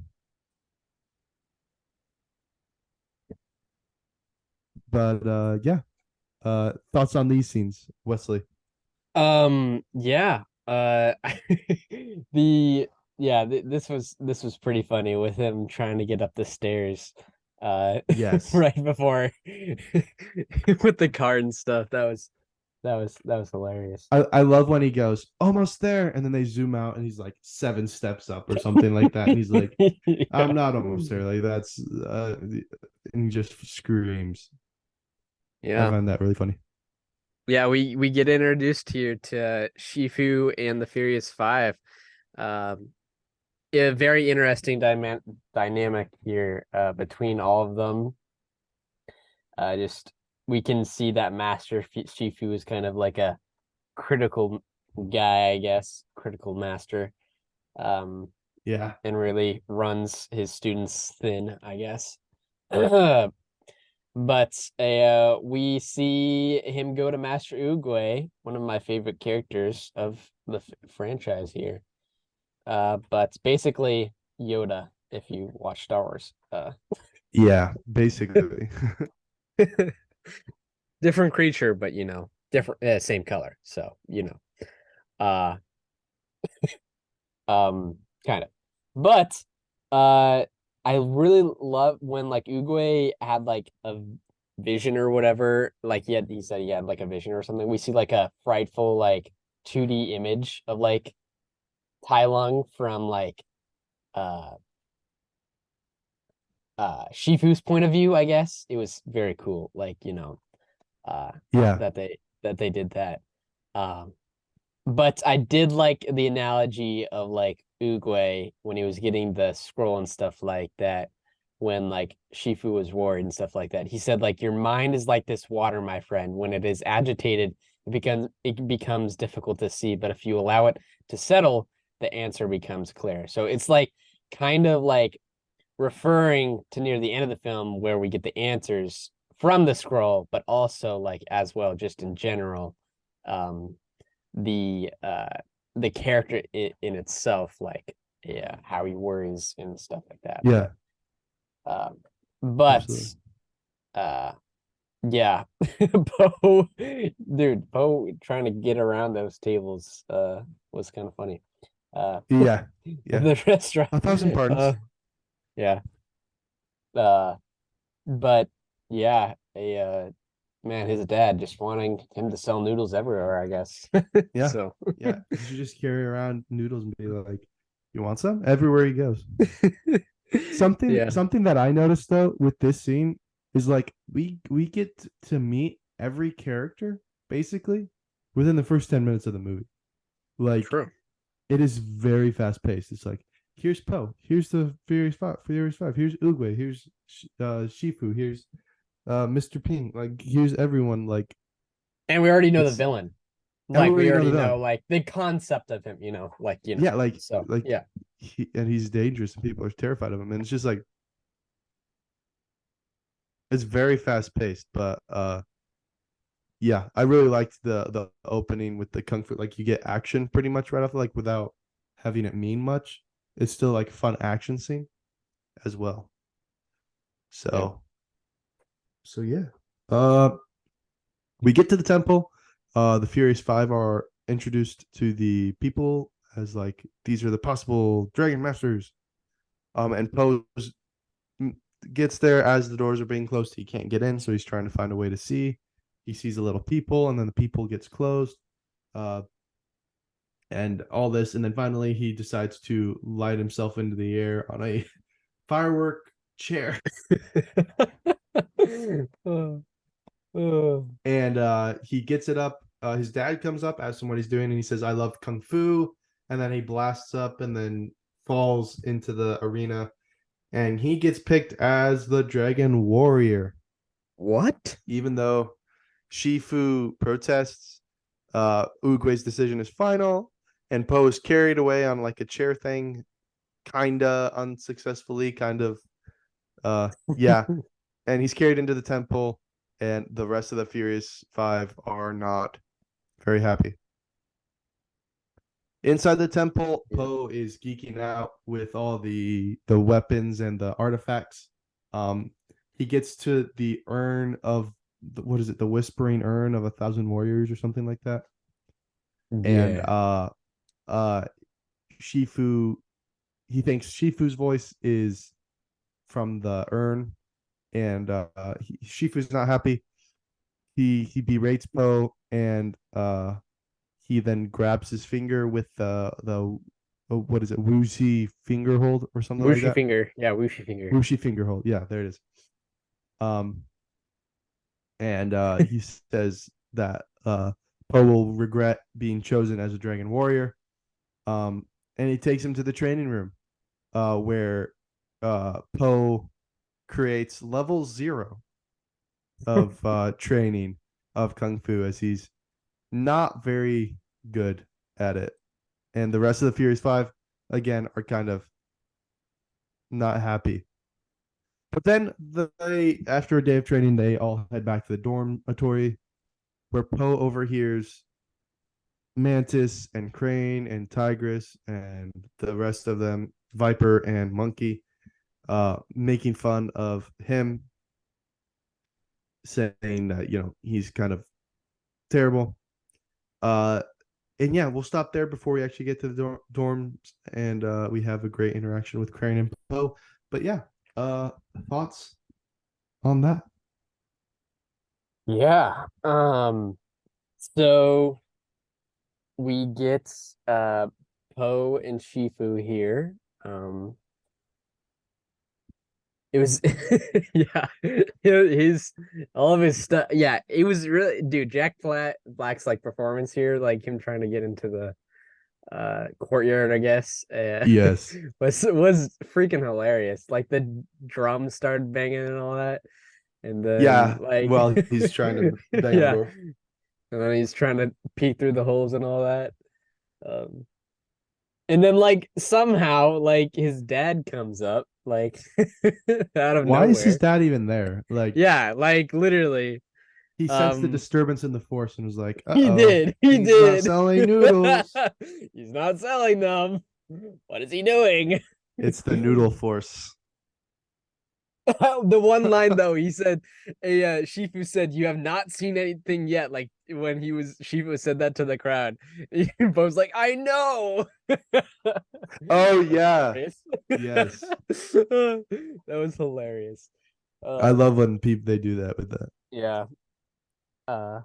But yeah, thoughts on these scenes, Wesley? Yeah. The yeah, this was pretty funny with him trying to get up the stairs Yes. right before with the card and stuff. That was hilarious. I love when he goes almost there, and then they zoom out, and he's like 7 steps up or something like that, and he's like, "I'm Yeah. not almost there." Like that's, and he just screams. I Yeah. find that really funny. Yeah, we get introduced here to Shifu and the Furious Five. Um, a very interesting dynamic here between all of them. Just we can see that Master Shifu is kind of like a critical guy, I guess, critical master, um, Yeah, and really runs his students thin, I guess. But we see him go to Master Oogway, one of my favorite characters of the franchise here. But basically Yoda, if you watch Star Wars. yeah, basically. Different creature, but different, same color. So uh, kind of. But uh, I really love when like Oogway had like a vision or whatever. Like he said he had like a vision or something. We see like a frightful like 2D image of like Tai Lung from like uh Shifu's point of view, I guess. It was very cool. Like, uh Yeah. that they did that. Um but I did like the analogy of like Uguay when he was getting the scroll and stuff like that, when like Shifu was worried and stuff like that. He said like your mind is like this water, my friend. When it is agitated, it becomes difficult to see, but if you allow it to settle, the answer becomes clear. So it's like kind of like referring to near the end of the film where we get the answers from the scroll, but also like as well, just in general, um, the uh the character in itself, like yeah, how he worries and stuff like that. Yeah. Um, but Absolutely. uh yeah, Poe, dude, Poe trying to get around those tables was kind of funny. Uh, Yeah. Yeah. the restaurant. 1,000 pardons. Yeah. Uh, but yeah, man, his dad just wanting him to sell noodles everywhere, I guess. Yeah. So Yeah. He should just carry around noodles and be like, "You want some?" Everywhere he goes. Something yeah, something that I noticed though with this scene is like we get to meet every character basically within the first 10 minutes of the movie. Like true. it is very fast paced. It's like here's Poe, here's the Furious Five, here's Uguay, here's Shifu, here's Mr. Ping. Like here's everyone. Like And we already know the it's villain. and we Like we already know the already villain. know like the concept of him, Yeah, like So like yeah. and he's dangerous and people are terrified of him. And it's just like it's very fast paced, but yeah, I really liked the opening with the kung fu. Like you get action pretty much right off, like without having it mean much. It's still like a fun action scene as well. Yeah. So yeah. Uh, we get to the temple. The Furious Five are introduced to the people as like these are the possible Dragon Masters. And Poe gets there as the doors are being closed. He can't get in, so he's trying to find a way to see. He sees a little people, and then the people gets closed. Uh, and all this, and then finally he decides to light himself into the air on a firework chair. Oh, oh. And he gets it up. His dad comes up, asks him what he's doing, and he says, "I love kung fu." And then he blasts up and then falls into the arena, and he gets picked as the Dragon Warrior, What? even though Shifu protests. Uguay's decision is final, and Poe is carried away on like a chair thing, kinda unsuccessfully, kind of. Yeah, and he's carried into the temple, and the rest of the Furious Five are not very happy. Inside the temple, Yeah. Poe is geeking out with all the weapons and the artifacts. Um, he gets to the urn of what is it? The Whispering Urn of 1,000 warriors or something like that. And Yeah. uh, Shifu, he thinks Shifu's voice is from the urn, and Shifu's not happy. He berates Poe, and he then grabs his finger with the what is it, Wuxi finger hold or something like Whooshy that. finger. Yeah, whooshy finger. Wuxi finger hold. Yeah, there it is. Um, and he says that Poe will regret being chosen as a Dragon Warrior. And he takes him to the training room, where Poe creates level 0 of training of kung fu as he's not very good at it. And the rest of the Furious Five, again, are kind of not happy. But then after a day of training, they all head back to the dormitory where Poe overhears Mantis and Crane and Tigress and the rest of them, Viper and Monkey, making fun of him, saying that he's kind of terrible. Uh, and yeah, we'll stop there before we actually get to the dorms, and we have a great interaction with Crane and Poe. But yeah, uh, thoughts on that? Yeah. So we get Poe and Shifu here. It was yeah. His all of his stuff. Yeah, it was really dude, Black's like performance here, like him trying to get into the courtyard, I guess. Yes. Was freaking hilarious. Like the drums started banging and all that. And then Yeah. like Well, he's trying to bang on the yeah. door. And then he's trying to peek through the holes and all that. Um and then like somehow like his dad comes up like out of Why is his nowhere. dad even there? Like Yeah, like literally. he sensed the Um disturbance in the force and was like, he "Uh-oh, did. He he's not did. selling noodles." He's not selling them. What is he doing? It's the noodle force. The one line though, he said, Shifu said, "You have not seen anything yet." Like when Shifu said that to the crowd, Bo's like, "I know." Oh That was yeah. hilarious. Yes. That was hilarious. I Um, love when people they do that with that. yeah. Uh,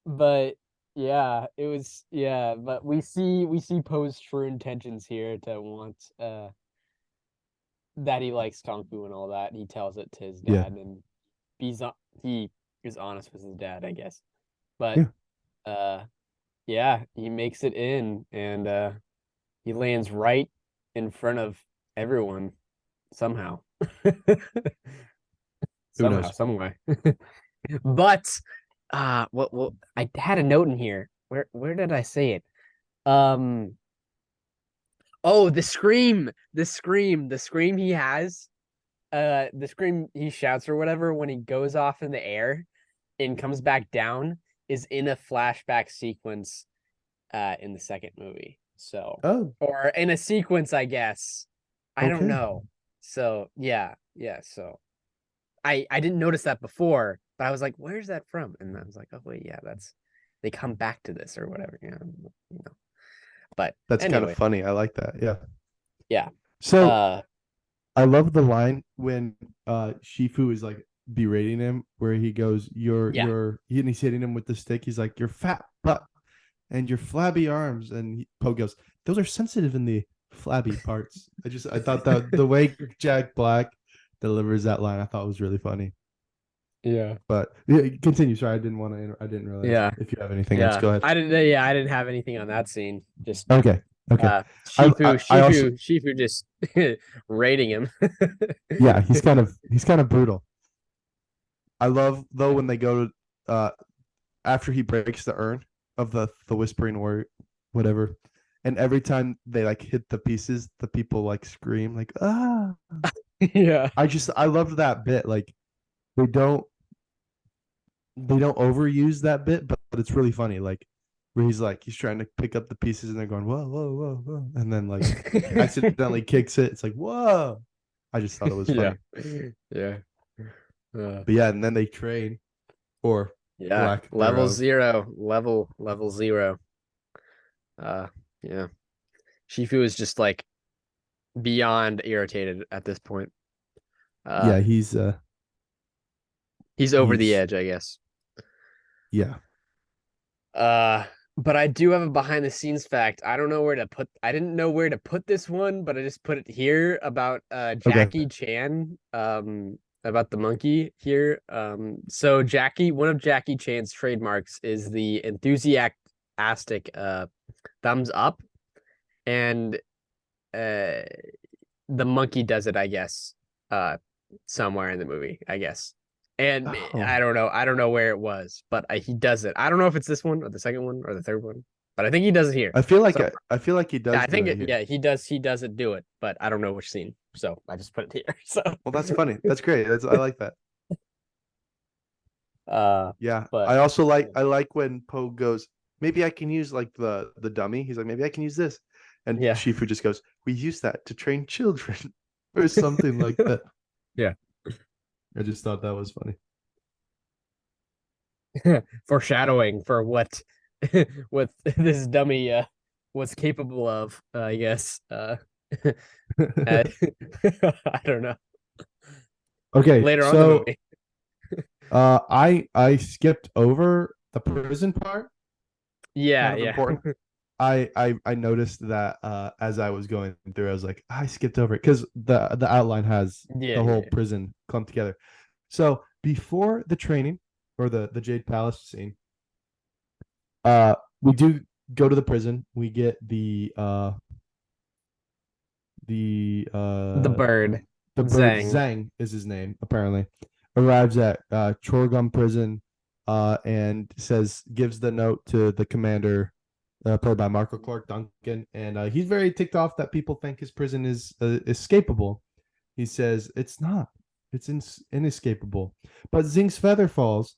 but yeah, it was yeah. But we see Poe's true intentions here to want that he likes kung fu and all that. He tells it to his Yeah. dad, and he is honest with his dad, I guess. But Yeah. uh yeah, he makes it in and he lands right in front of everyone somehow. Who Somehow, knows? some way. But what I had a note in here. Where did I say it? Um oh, the scream he has. The scream he shouts or whatever when he goes off in the air and comes back down is in a flashback sequence in the second movie. So, Oh, or in a sequence, I guess. I don't okay. know. So, yeah, yeah. So, I didn't notice that before, but I was like, "Where's that from?" And I was like, "Oh wait, yeah, that's they come back to this or whatever." You know. But That's kind of anyway, funny. I like that. Yeah. yeah. So Uh, I love the line when Shifu is like berating him where he goes, yeah, and he's hitting him with the stick. He's like, "Your fat butt and your flabby arms." And Poe goes, "Those are sensitive in the flabby parts." I thought that the way Jack Black delivers that line, I thought was really funny. yeah, But yeah, continue. Sorry, I didn't realize yeah, if you have anything else. yeah. Go ahead. I didn't. Yeah, I didn't have anything on that scene. Just Okay. Okay. I also Shifu just rating him. yeah, he's kind of brutal. I love though when they go to after he breaks the urn of the whispering word, whatever, and every time they like hit the pieces, the people like scream like ah. Yeah. I loved that bit. Like they don't they don't overuse that bit, but it's really funny. Like where he's trying to pick up the pieces and they're going whoa whoa whoa whoa, and then like he accidentally kicks it. It's like whoa. I just thought it was Yeah. funny. Yeah. But yeah, and then they train or Yeah. lack thereof. Level zero. Uh, yeah. Shifu is just like beyond irritated at this point. Uh, Yeah, he's over the he's edge, I guess. yeah. Uh, but I do have a behind the scenes fact. I didn't know where to put this one, but I just put it here about Okay. Jackie Chan, about the monkey here. So one of Jackie Chan's trademarks is the enthusiastic thumbs up, and uh the monkey does it, I guess, somewhere in the movie, I guess. And Oh, I don't know where it was, but he does it. I don't know if it's this one or the second one or the third one, but I think he does it here. So I feel like he yeah, does I do think it here. yeah, he does it do it, but I don't know which scene. So I just put it here. So Well, that's funny. That's great. I like that. uh, Yeah. but I like when Poe goes, maybe I can use like the dummy. He's like, maybe I can use this. And yeah, Shifu just goes, we use that to train children or something like that. yeah, I just thought that was funny. foreshadowing for what what this dummy was capable of, I guess. I don't know. Okay, Later on in the so movie. I skipped over the prison part, Yeah, kind of yeah. important. I noticed that as I was going through, I was like, I skipped over it because the outline has Yeah, the whole yeah. prison clumped together. So before the training or the Jade Palace scene, we do go to the prison. We get the The bird, the bird Zhang. Zhang is his name, apparently, arrives at Chorgum prison and gives the note to the commander, played by Marco Clark Duncan, and he's very ticked off that people think his prison is escapable. He says it's not, it's inescapable. But Zing's feather falls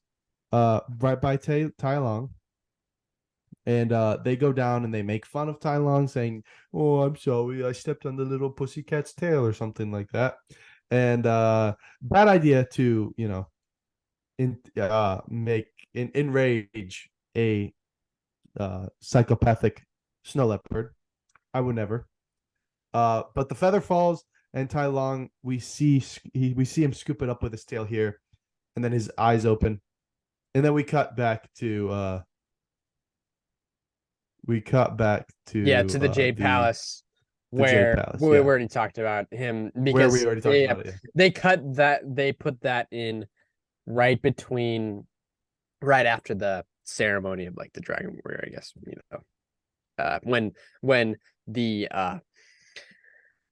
right by Tai Long, and they go down and they make fun of Tai Long, saying, "Oh, I'm sorry, I stepped on the little pussycat's tail," or something like that. And bad idea to make enrage a psychopathic snow leopard. I would never. But the feather falls, and Tai Long, we see him scoop it up with his tail here, and then his eyes open, and then we cut back Yeah, to to the Jade Palace, the Jade where Palace, we yeah, already talked about him where we because already talked about it. Yeah, they put that in right between right after the ceremony of like the Dragon Warrior, I guess, when the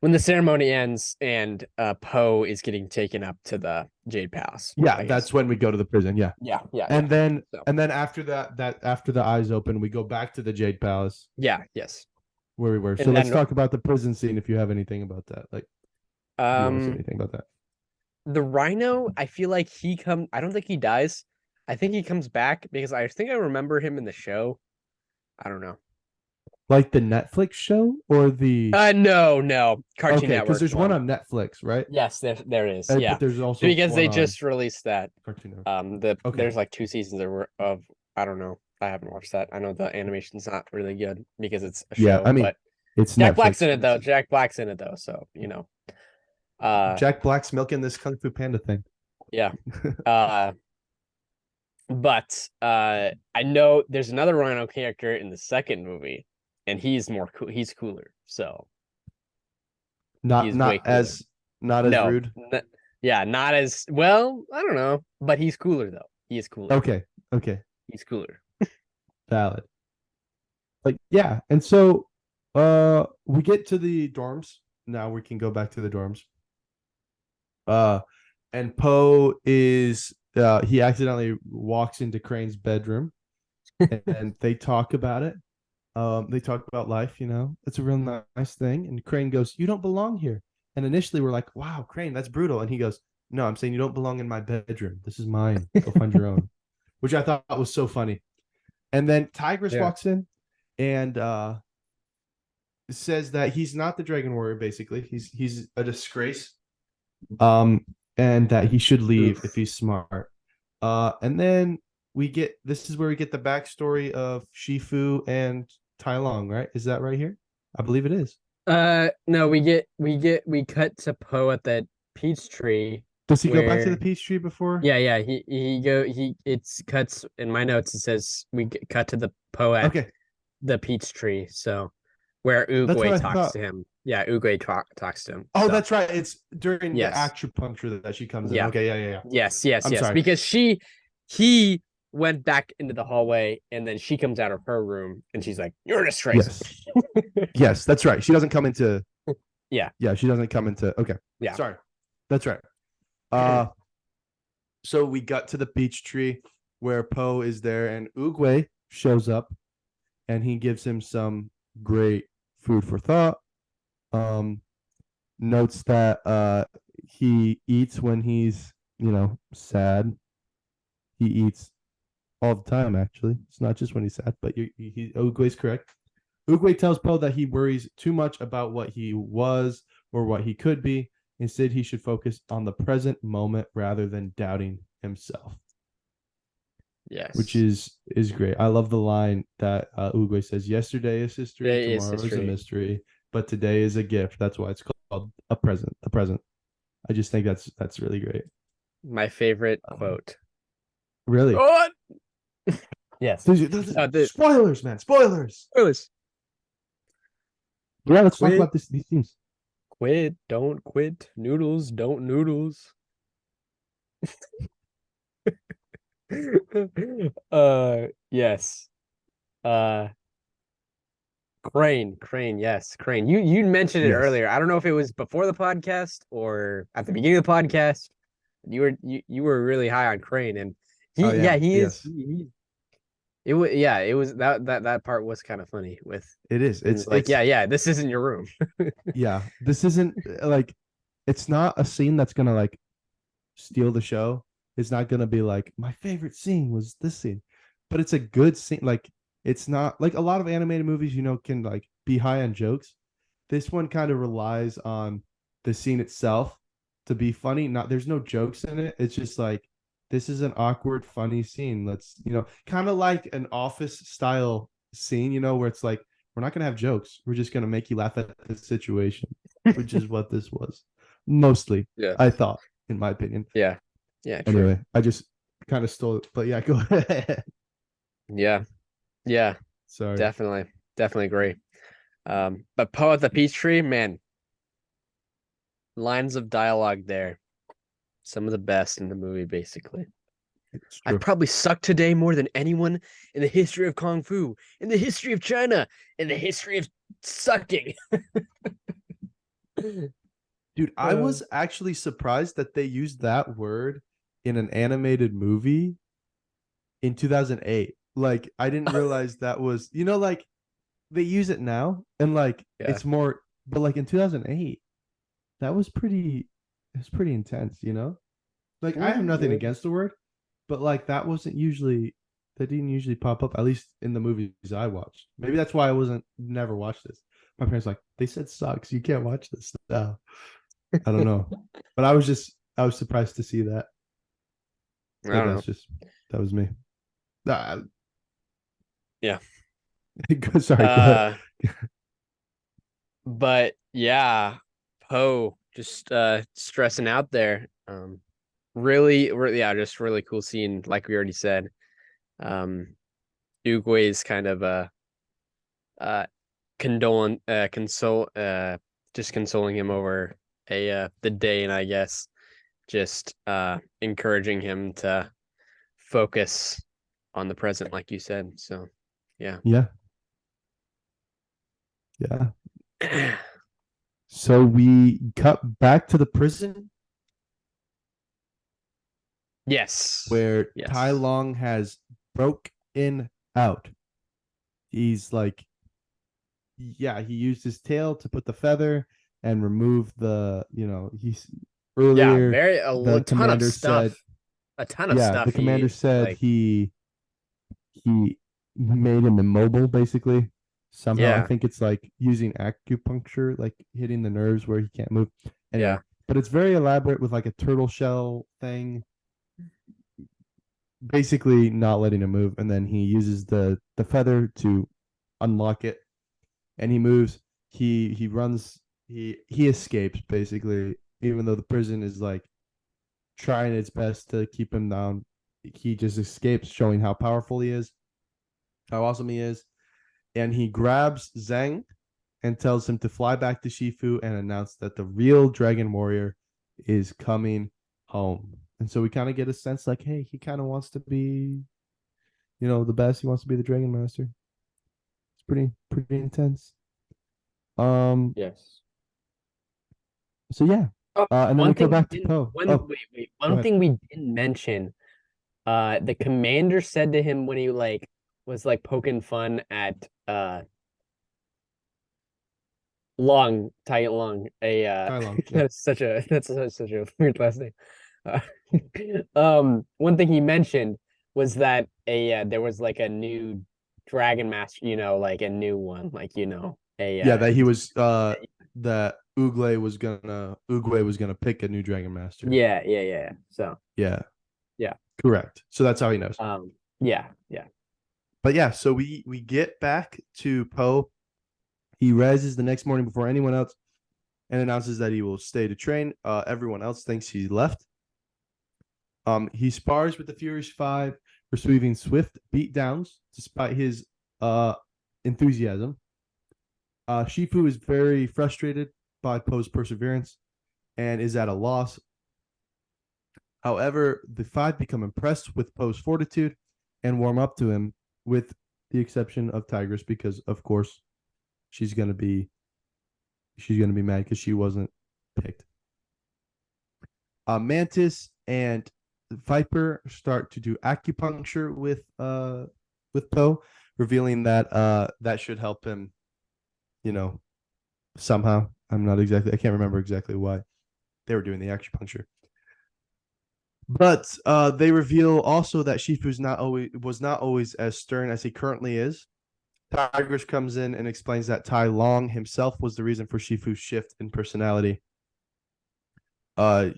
when the ceremony ends and Poe is getting taken up to the Jade Palace, yeah, I guess. that's when we go to the prison. Yeah, Yeah, yeah, yeah. and then So after that after the eyes open, we go back to the Jade Palace yeah, yes. where we were. So And let's then talk about the prison scene if you have anything about that. Like, if you want to say um anything about that. the Rhino, I feel like I don't think he dies. I think he comes back because I think I remember him in the show. I don't know. Like the Netflix show or the No, Cartoon okay, because Network there's one one. on Netflix, right? Yes, there it is. Yeah, But there's also because one they on just released that. Cartoon Network. Okay, There's like 2 seasons of I don't know. I haven't watched that. I know the animation's not really good because it's a yeah, show, I mean but it's Jack Black's Netflix. in it though. Jack Black's in it though, so Jack Black's milking this Kung Fu Panda thing. yeah. Uh, but I know there's another Rhino character in the second movie, and he's more cool. He's cooler, so not he's way not cooler. as not as No, rude. yeah, not as well. I don't know, but he's cooler though. He is cooler. Okay, okay, He's cooler. valid. Like yeah, and so we get to the dorms. Now we can go back to the dorms. Uh and Poe is he accidentally walks into Crane's bedroom and they talk about it. They talk about life, It's a real nice thing. And Crane goes, "You don't belong here." And initially we're like, "Wow, Crane, that's brutal." And he goes, "No, I'm saying you don't belong in my bedroom. This is mine. Go find your own." Which I thought was so funny. And then Tigress Yeah. walks in and says that he's not the Dragon Warrior. Basically, he's a disgrace. And that he should leave if he's smart. And then this is where we get the backstory of Shifu and Tai Long, right? Is that right here? I believe it is. No, we cut to Poe at the peach tree Does he go back to the where Peach Tree before? yeah, it's cuts in my notes. It says cut to the Poe at Okay, the peach tree. So where that's what Oogway I talks thought. to him. Yeah, Oogway talks to him. Oh, So that's right. It's during the yes, acupuncture that she comes in. yeah, Okay, yeah. I'm yes. sorry. Because he went back into the hallway and then she comes out of her room and she's like, "You're a disgrace." Yes, yes, that's right. She doesn't come into. Yeah, Yeah, she doesn't come into. Okay, yeah. sorry. That's right. Uh, so we got to the Peach Tree where Poe is there, and Oogway shows up, and he gives him some great food for thought. Um, Notes that he eats when he's sad. He eats all the time. Actually, it's not just when he's sad. But Oogway's correct. Oogway tells Poe that he worries too much about what he was or what he could be. Instead, he should focus on the present moment rather than doubting himself. Which Yes. is great. I love the line that Oogway says, "Yesterday is history, Today is tomorrow is a history. mystery, but today is a gift." That's why it's called a present. A present. I just think that's really great. My favorite quote. Really. What? Yes. Spoilers, man. Spoilers. Spoilers. Yeah, let's talk Quit, about these teams. quit, don't quit. Noodles, don't noodles. Yes. Uh, Crane, yes, Crane. You mentioned it Yes. earlier. I don't know if it was before the podcast or at the beginning of the podcast. You were really high on Crane, and Oh yeah, yeah. he is. Yes. It was yeah, it was that part was kind of funny with It is. and It's it's like it's yeah, this isn't your room. yeah. This isn't like it's not a scene that's gonna like steal the show. It's not gonna be like my favorite scene was this scene, but it's a good scene. Like it's not like a lot of animated movies, can like be high on jokes. This one kind of relies on the scene itself to be funny. Not there's no jokes in it. It's just like this is an awkward, funny scene. Let's kind of like an office style scene, where it's like we're not gonna have jokes. We're just gonna make you laugh at the situation, which is what this was mostly. Yeah. I thought, in my opinion. Yeah. Yeah, true. Anyway, I just kind of stole it, but yeah, go ahead. Yeah. Yeah, Sorry. definitely. Definitely agree. But Poe at the Peach Tree, man, lines of dialogue there. Some of the best in the movie, basically. It's I've true. probably sucked today more than anyone in the history of Kung Fu, in the history of China, in the history of sucking. Dude, I Uh, was actually surprised that they used that word in an animated movie in 2008. Like, I didn't realize that was, like they use it now and like yeah. it's more, but like in 2008, that was pretty intense. Like, I have nothing Yeah. against the word, but like that didn't usually pop up, at least in the movies I watched. Maybe that's why I wasn't never watched this. My parents like, they said sucks. You can't watch this now. I don't know. But I was surprised to see that. I But don't know. that was me. Uh, Yeah. sorry, go ahead. Uh, but yeah, Poe just stressing out there. Yeah, just really cool scene, like we already said. Um, Uguay's kind of uh condoling just consoling him over the day, and I guess just encouraging him to focus on the present, like you said. So yeah. Yeah, yeah. So we cut back to the prison Yes. where Tai Yes. Long has broken out. He's like, yeah, he used his tail to put the feather and remove he's Yeah, earlier very the ton of commander stuff. said, A ton of yeah, the stuff he commander used. said Like, he made him immobile basically. Somehow, I yeah, think it's like using acupuncture, like hitting the nerves where he can't move. Anyway, yeah, but it's very elaborate with like a turtle shell thing, basically not letting him move, and then he uses the feather to unlock it, and he moves. He runs. He escapes basically, even though the prison is like trying its best to keep him down. He just escapes, showing how powerful he is, how awesome he is, and he grabs Zhang and tells him to fly back to Shifu and announce that the real Dragon Warrior is coming home. And so we kind of get a sense like, hey, he kind of wants to be, the best. He wants to be the Dragon Master. It's pretty intense. Um. yes. So yeah. Oh, And then we one go thing we back to didn't Poe. one Oh, wait, go one ahead. thing we didn't mention. The commander said to him when he like was like poking fun at Long, Tai Long, Tai Long. Yeah. that's such a weird last name. Uh, one thing he mentioned was that there was like a new Dragon Master, like a new one, like Yeah. That he was. That Uguay was gonna pick a new Dragon Master. yeah. So Yeah. yeah, Correct. So that's how he knows. yeah, But yeah, so we get back to Poe. He rises the next morning before anyone else and announces that he will stay to train. Everyone else thinks he left. He spars with the Furious Five, receiving swift beatdowns despite his uh enthusiasm. Shifu is very frustrated by Poe's perseverance and is at a loss. However, the five become impressed with Poe's fortitude and warm up to him, with the exception of Tigress, because of course she's gonna be mad because she wasn't picked. Mantis and Viper start to do acupuncture with Poe, revealing that that should help him, you know, somehow. I can't remember exactly why they were doing the acupuncture. But they reveal also that Shifu's not always was not always as stern as he currently is. Tigers comes in and explains that Tai Long himself was the reason for Shifu's shift in personality. Uh,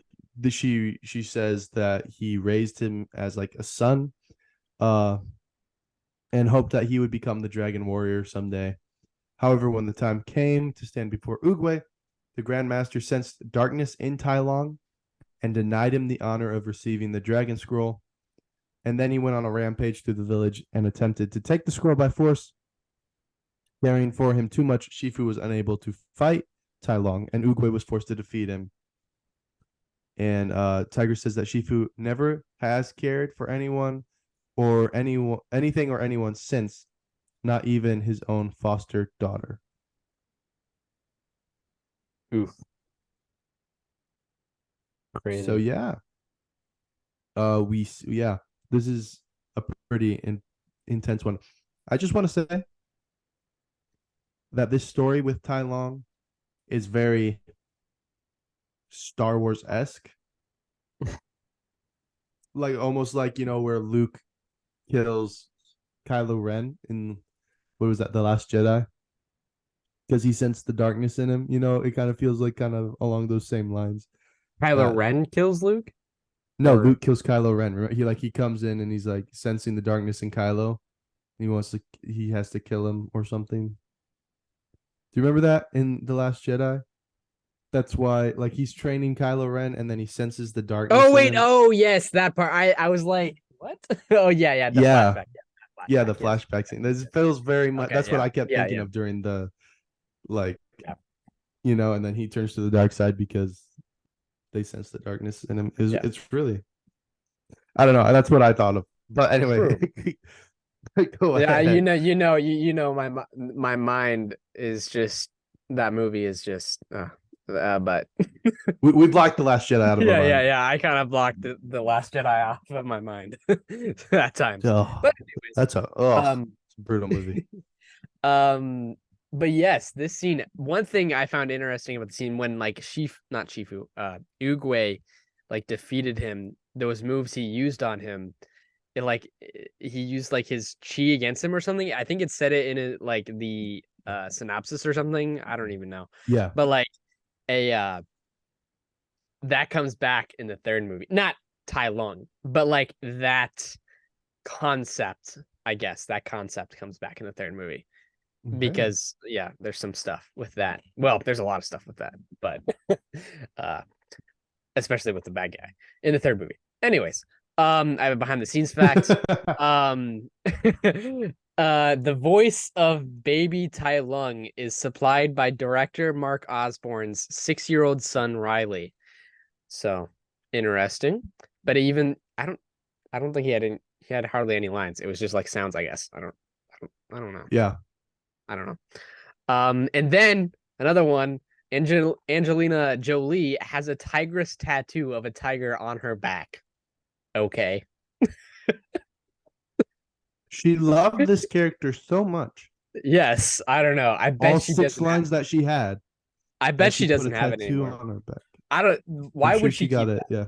she says that he raised him as like a son, uh, and hoped that he would become the Dragon Warrior someday. However, when the time came to stand before Oogway, the Grandmaster sensed darkness in Tai Long and denied him the honor of receiving the Dragon Scroll. And then he went on a rampage through the village and attempted to take the scroll by force. Caring for him too much, Shifu was unable to fight Tai Long, and Oogway was forced to defeat him. And Tiger says that Shifu never has cared for anyone or anything or anyone since, not even his own foster daughter. Oof. So Crazy. yeah, this is a pretty intense one. I just want to say that this story with Tai Long is very Star Wars esque, like almost like where Luke kills Kylo Ren in what was that, The Last Jedi, because he sensed the darkness in him. It kind of feels like kind of along those same lines. Kylo That Ren kills Luke? No, Or Luke kills Kylo Ren. He comes in and he's like sensing the darkness in Kylo. He has to kill him or something. Do you remember that in The Last Jedi? That's why like he's training Kylo Ren and then he senses the oh darkness in wait, him. oh yes, that part. I was like, what? Oh yeah, the Yeah, flashback. Yeah, yeah, flashback. the Yes. flashback scene. Yes, This yes, yes. feels very much. Okay, That's what yeah. I kept Yeah, thinking yeah. of during the like, Yeah. and then he turns to the dark side because they sense the darkness in him. Yeah. It's really, I don't know. That's what I thought of. But anyway, True. go Yeah, ahead. my mind is just that movie is just but We blocked The Last Jedi out of our mind. yeah. I kind of blocked the Last Jedi off of my mind at times. Oh, But anyways, that's it's um a brutal movie. um but yes, this scene, one thing I found interesting about the scene when like not Shifu, Oogway like defeated him, those moves he used on him, he used like his chi against him or something. I think it said it in like the synopsis or something. I don't even know. Yeah. But like a that comes back in the third movie. Not Tai Lung, but like that concept, I guess that concept comes back in the third movie Okay. because yeah, there's some stuff with that. Well, there's a lot of stuff with that, but uh especially with the bad guy in the third movie. Anyways, I have a behind the scenes fact. Um, the voice of baby Tai Lung is supplied by director Mark Osborne's 6-year-old son Riley. So interesting. But even I don't think he had hardly any lines. It was just like sounds, I guess. I don't know. Yeah. I don't know. And then another one, Angelina Jolie has a tigress tattoo of a tiger on her back. Okay. She loved this character so much. Yes, I don't know. All six lines that she had, I that bet she she put a doesn't have it tattoo anymore. on her back. I don't. I'm Why sure would she she got keep it. that? Yeah.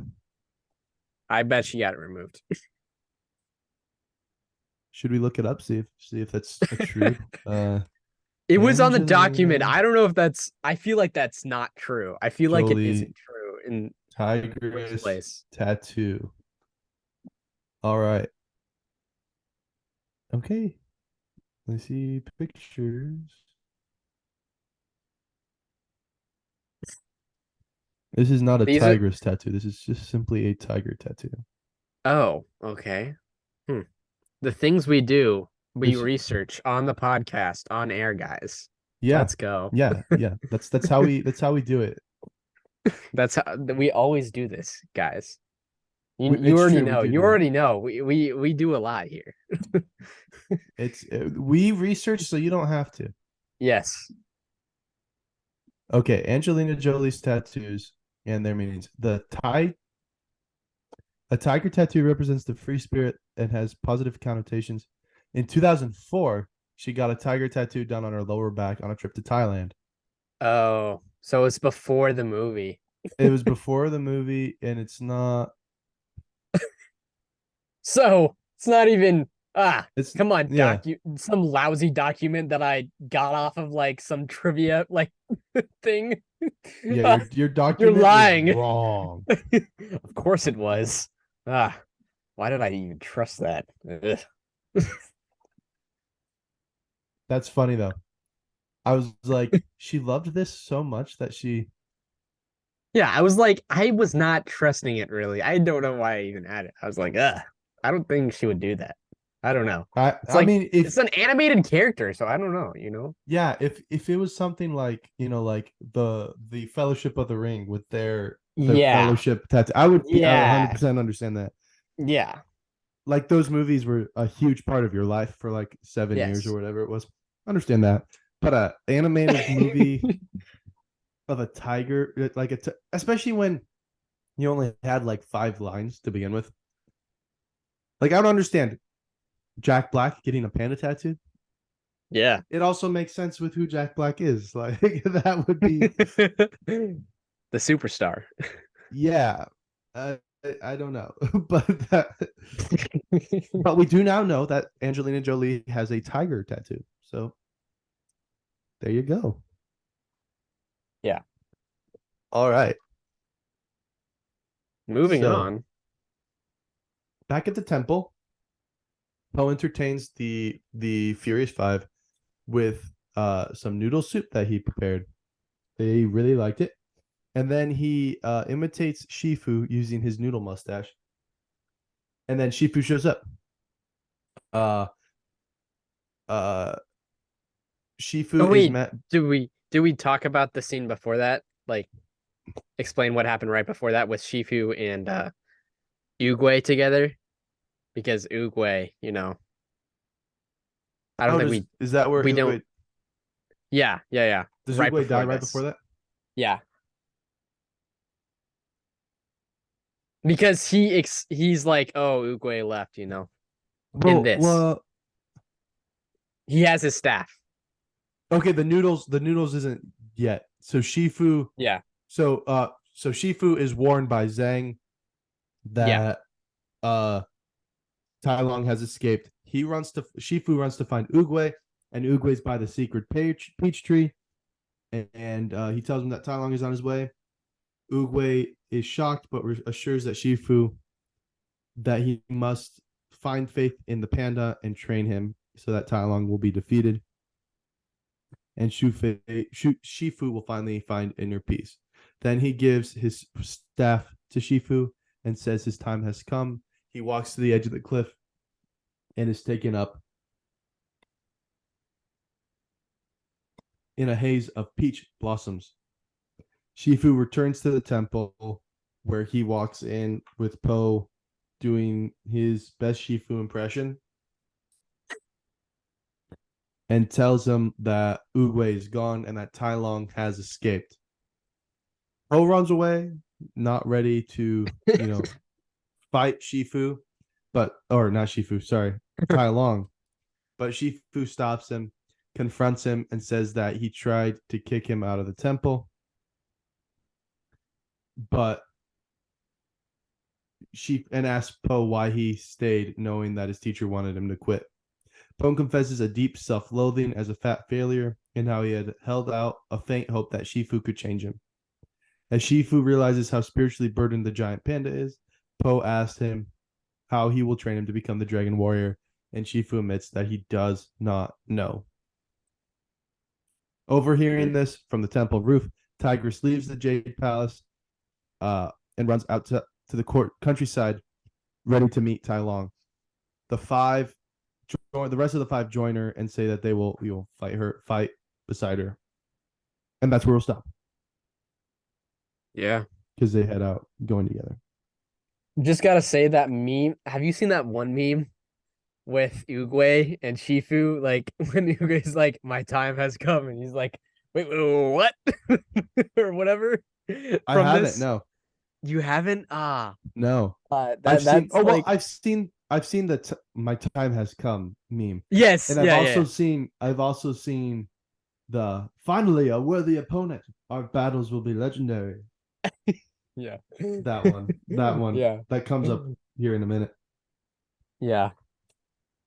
I bet she got it removed. Should we look it up? See if that's a true. It was on the document. Angelina I don't know if that's. I feel like that's not true. I feel like it Jolie isn't true in first Tigress place. tattoo. All right. Okay. Let's see pictures. This is not a These are. tigress tattoo. This is just simply a tiger tattoo. Oh, okay. The things we do, we This research on the podcast on air, guys. Yeah. Let's go. Yeah. Yeah. That's how we do it. That's how we always do this, guys. You It's already true. We know. do You do that. already know. We do a lot here. It's we research so you don't have to. Yes. Okay, Angelina Jolie's tattoos and their meanings. A tiger tattoo represents the free spirit and has positive connotations. In 2004, she got a tiger tattoo done on her lower back on a trip to Thailand. Oh, so it's before the movie. It was before the movie, and it's not. So it's not even It's come on, yeah, some lousy document that I got off of like some trivia like thing. yeah. Ah, Your you're document was lying. wrong. Of course it was. Why did I even trust that? Ugh. That's funny though. I was like, she loved this so much that she. Yeah, I was like, I was not trusting it really. I don't know why I even had it. I was like, I don't think she would do that. I don't know. It's I like mean, if it's an animated character, so I don't know. yeah, if it was something like like the Fellowship of the Ring with their Yeah. fellowship tattoo, I would Yeah. 100% understand that. Yeah. Like those movies were a huge part of your life for like 7 years or Yes. whatever it was. Understand that, but a animated movie of a tiger, like especially when you only had like 5 lines to begin with. Like I would understand Jack Black getting a panda tattoo. Yeah. It also makes sense with who Jack Black is. Like that would be The superstar. yeah. Uh, I don't know, but but we do now know that Angelina Jolie has a tiger tattoo. So there you go. Yeah. All right. Moving So on. back at the temple, Poe entertains the Furious Five with some noodle soup that he prepared. They really liked it, and then he imitates Shifu using his noodle mustache, and then Shifu shows up. Uh, uh, Oh Shifu is wait, met. do we talk about the scene before that? Like explain what happened right before that with Shifu and Oogway together? Because Oogway, I don't Oh, think does we is that where we don't. Uguay Yeah. does Right Uguay die before right this. before that? Yeah. Because he's like, oh, Oogway left. In this. Well, He has his staff. okay. The noodles isn't yet. So Shifu, Yeah. so Shifu is warned by Zhang Yeah. that Tai Long has escaped. Shifu runs to find Uguay, and Uguay's by the secret peach tree, and he tells him that Tai Long is on his way. Uguay is shocked, but assures that Shifu that he must find faith in the panda and train him so that Tai Long will be defeated, and Shifu will finally find inner peace. Then he gives his staff to Shifu and says his time has come. He walks to the edge of the cliff and is taken up in a haze of peach blossoms. Shifu returns to the temple where he walks in with Poe doing his best Shifu impression and tells him that Uguay is gone and that Tai Long has escaped. Poe runs away, not ready to, fight Shifu, or not Shifu, sorry, Tai Long. But Shifu stops him, confronts him, and says that he tried to kick him out of the temple, but and asks Poe why he stayed, knowing that his teacher wanted him to quit. Poe confesses a deep self-loathing as a fat failure and how he had held out a faint hope that Shifu could change him. As Shifu realizes how spiritually burdened the giant panda is, Poe asks him how he will train him to become the Dragon Warrior, and Shifu admits that he does not know. Overhearing this from the temple roof, Tigress leaves the Jade Palace and runs out to the countryside, ready to meet Tai Long. The rest of the five join her and say that we will fight beside her, and that's where we'll stop Yeah. because they head out going together. Just gotta say that meme. Have you seen that one meme with Uguay and Shifu? Like when Uguay's like, "My time has come," and he's like, "Wait, what?" or whatever. I From haven't. this, No, you haven't? no. I've That seen. that's Oh well, like I've seen the my time has come meme, yes, and I've yeah, also yeah, seen the finally a worthy opponent. Our battles will be legendary. yeah, That one yeah, that comes up here in a minute. yeah.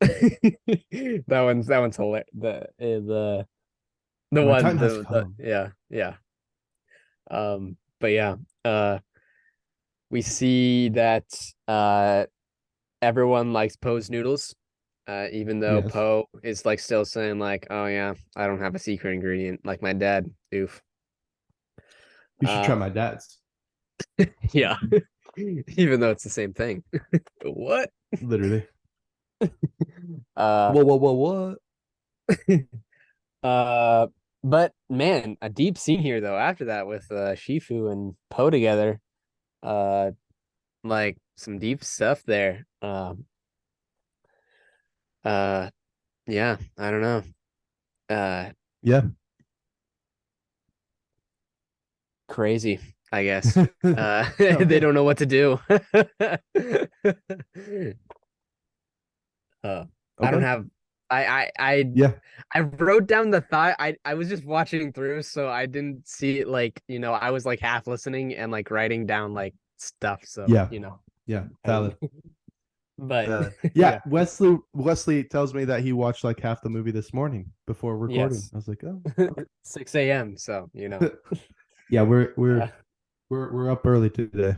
That one's hilarious. The My one time has the come. yeah, yeah. But yeah, uh, we see that everyone likes Poe's noodles, even though Yes, Poe is like still saying like, "Oh yeah, I don't have a secret ingredient like my dad." Oof. you should try Uh, my dad's. yeah, even though it's the same thing. What? Literally. Uh, Whoa, whoa, whoa, what? uh, but man, a deep scene here though. After that, with Shifu and Poe together, uh, like some deep stuff there. Uh, yeah, I don't know. Uh, Yeah. Crazy, I guess. They Okay. don't know what to do. uh, I don't Okay. have. I I I Yeah. I wrote down the thought. I was just watching through, so I didn't see it. Like I was like half listening and like writing down like stuff. So Yeah. Yeah. I Valid. didn't. But Yeah. yeah, Wesley tells me that he watched like half the movie this morning before recording. yes, I was like, oh, okay. 6 a.m. So Yeah, we're uh, we're we're we're up early today.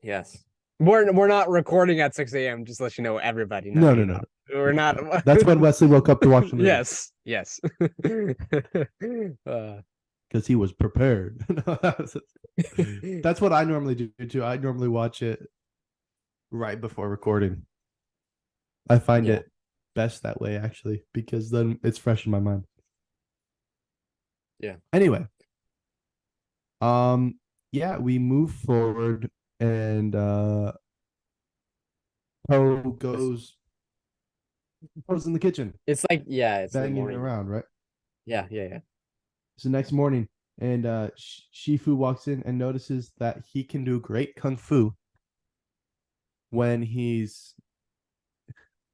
yes, we're not recording at 6 a.m. Just let you know, everybody. No, No, no, no, no, we're no, not. no. That's when Wesley woke up to watch the movie Yes, yes. uh, because he was prepared. That's what I normally do too. I normally watch it right before recording. I find yeah, it best that way actually because then it's fresh in my mind. yeah. Anyway, um, yeah, we move forward and Poe It's, Poe's in the kitchen it's like it's in the banging morning. around, right? Yeah, yeah, yeah. It's the next morning, and Shifu walks in and notices that he can do great kung fu when he's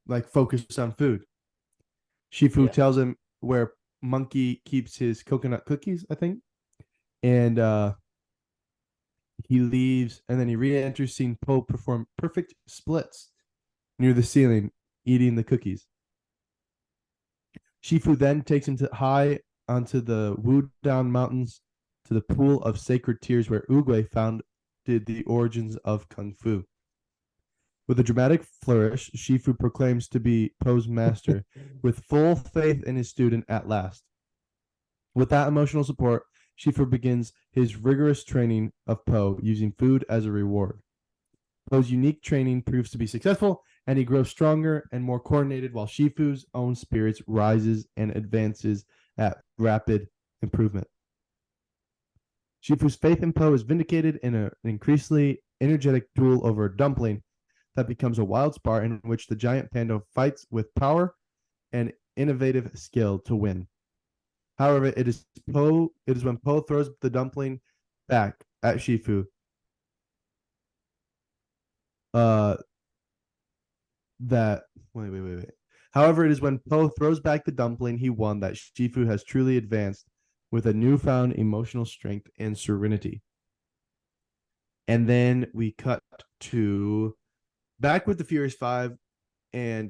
like focused on food. Shifu Yeah. tells him where Monkey keeps his coconut cookies, I think, and he leaves, and then he re-enters, seeing Poe perform perfect splits near the ceiling, eating the cookies. Shifu then takes him to high onto the Wu Down Mountains to the pool of sacred tears where Oogway founded the origins of Kung Fu. With a dramatic flourish, Shifu proclaims to be Poe's master, with full faith in his student at last. With that emotional support, Shifu begins his rigorous training of Poe, using food as a reward. Poe's unique training proves to be successful, and he grows stronger and more coordinated while Shifu's own spirits rises and advances at rapid improvement. Shifu's faith in Poe is vindicated in an increasingly energetic duel over a dumpling that becomes a wild spar in which the giant panda fights with power and innovative skill to win. However, it is when Poe throws the dumpling back at Shifu uh that wait. However, it is when Poe throws back the dumpling he won that Shifu has truly advanced with a newfound emotional strength and serenity. And then we cut to back with the Furious Five, and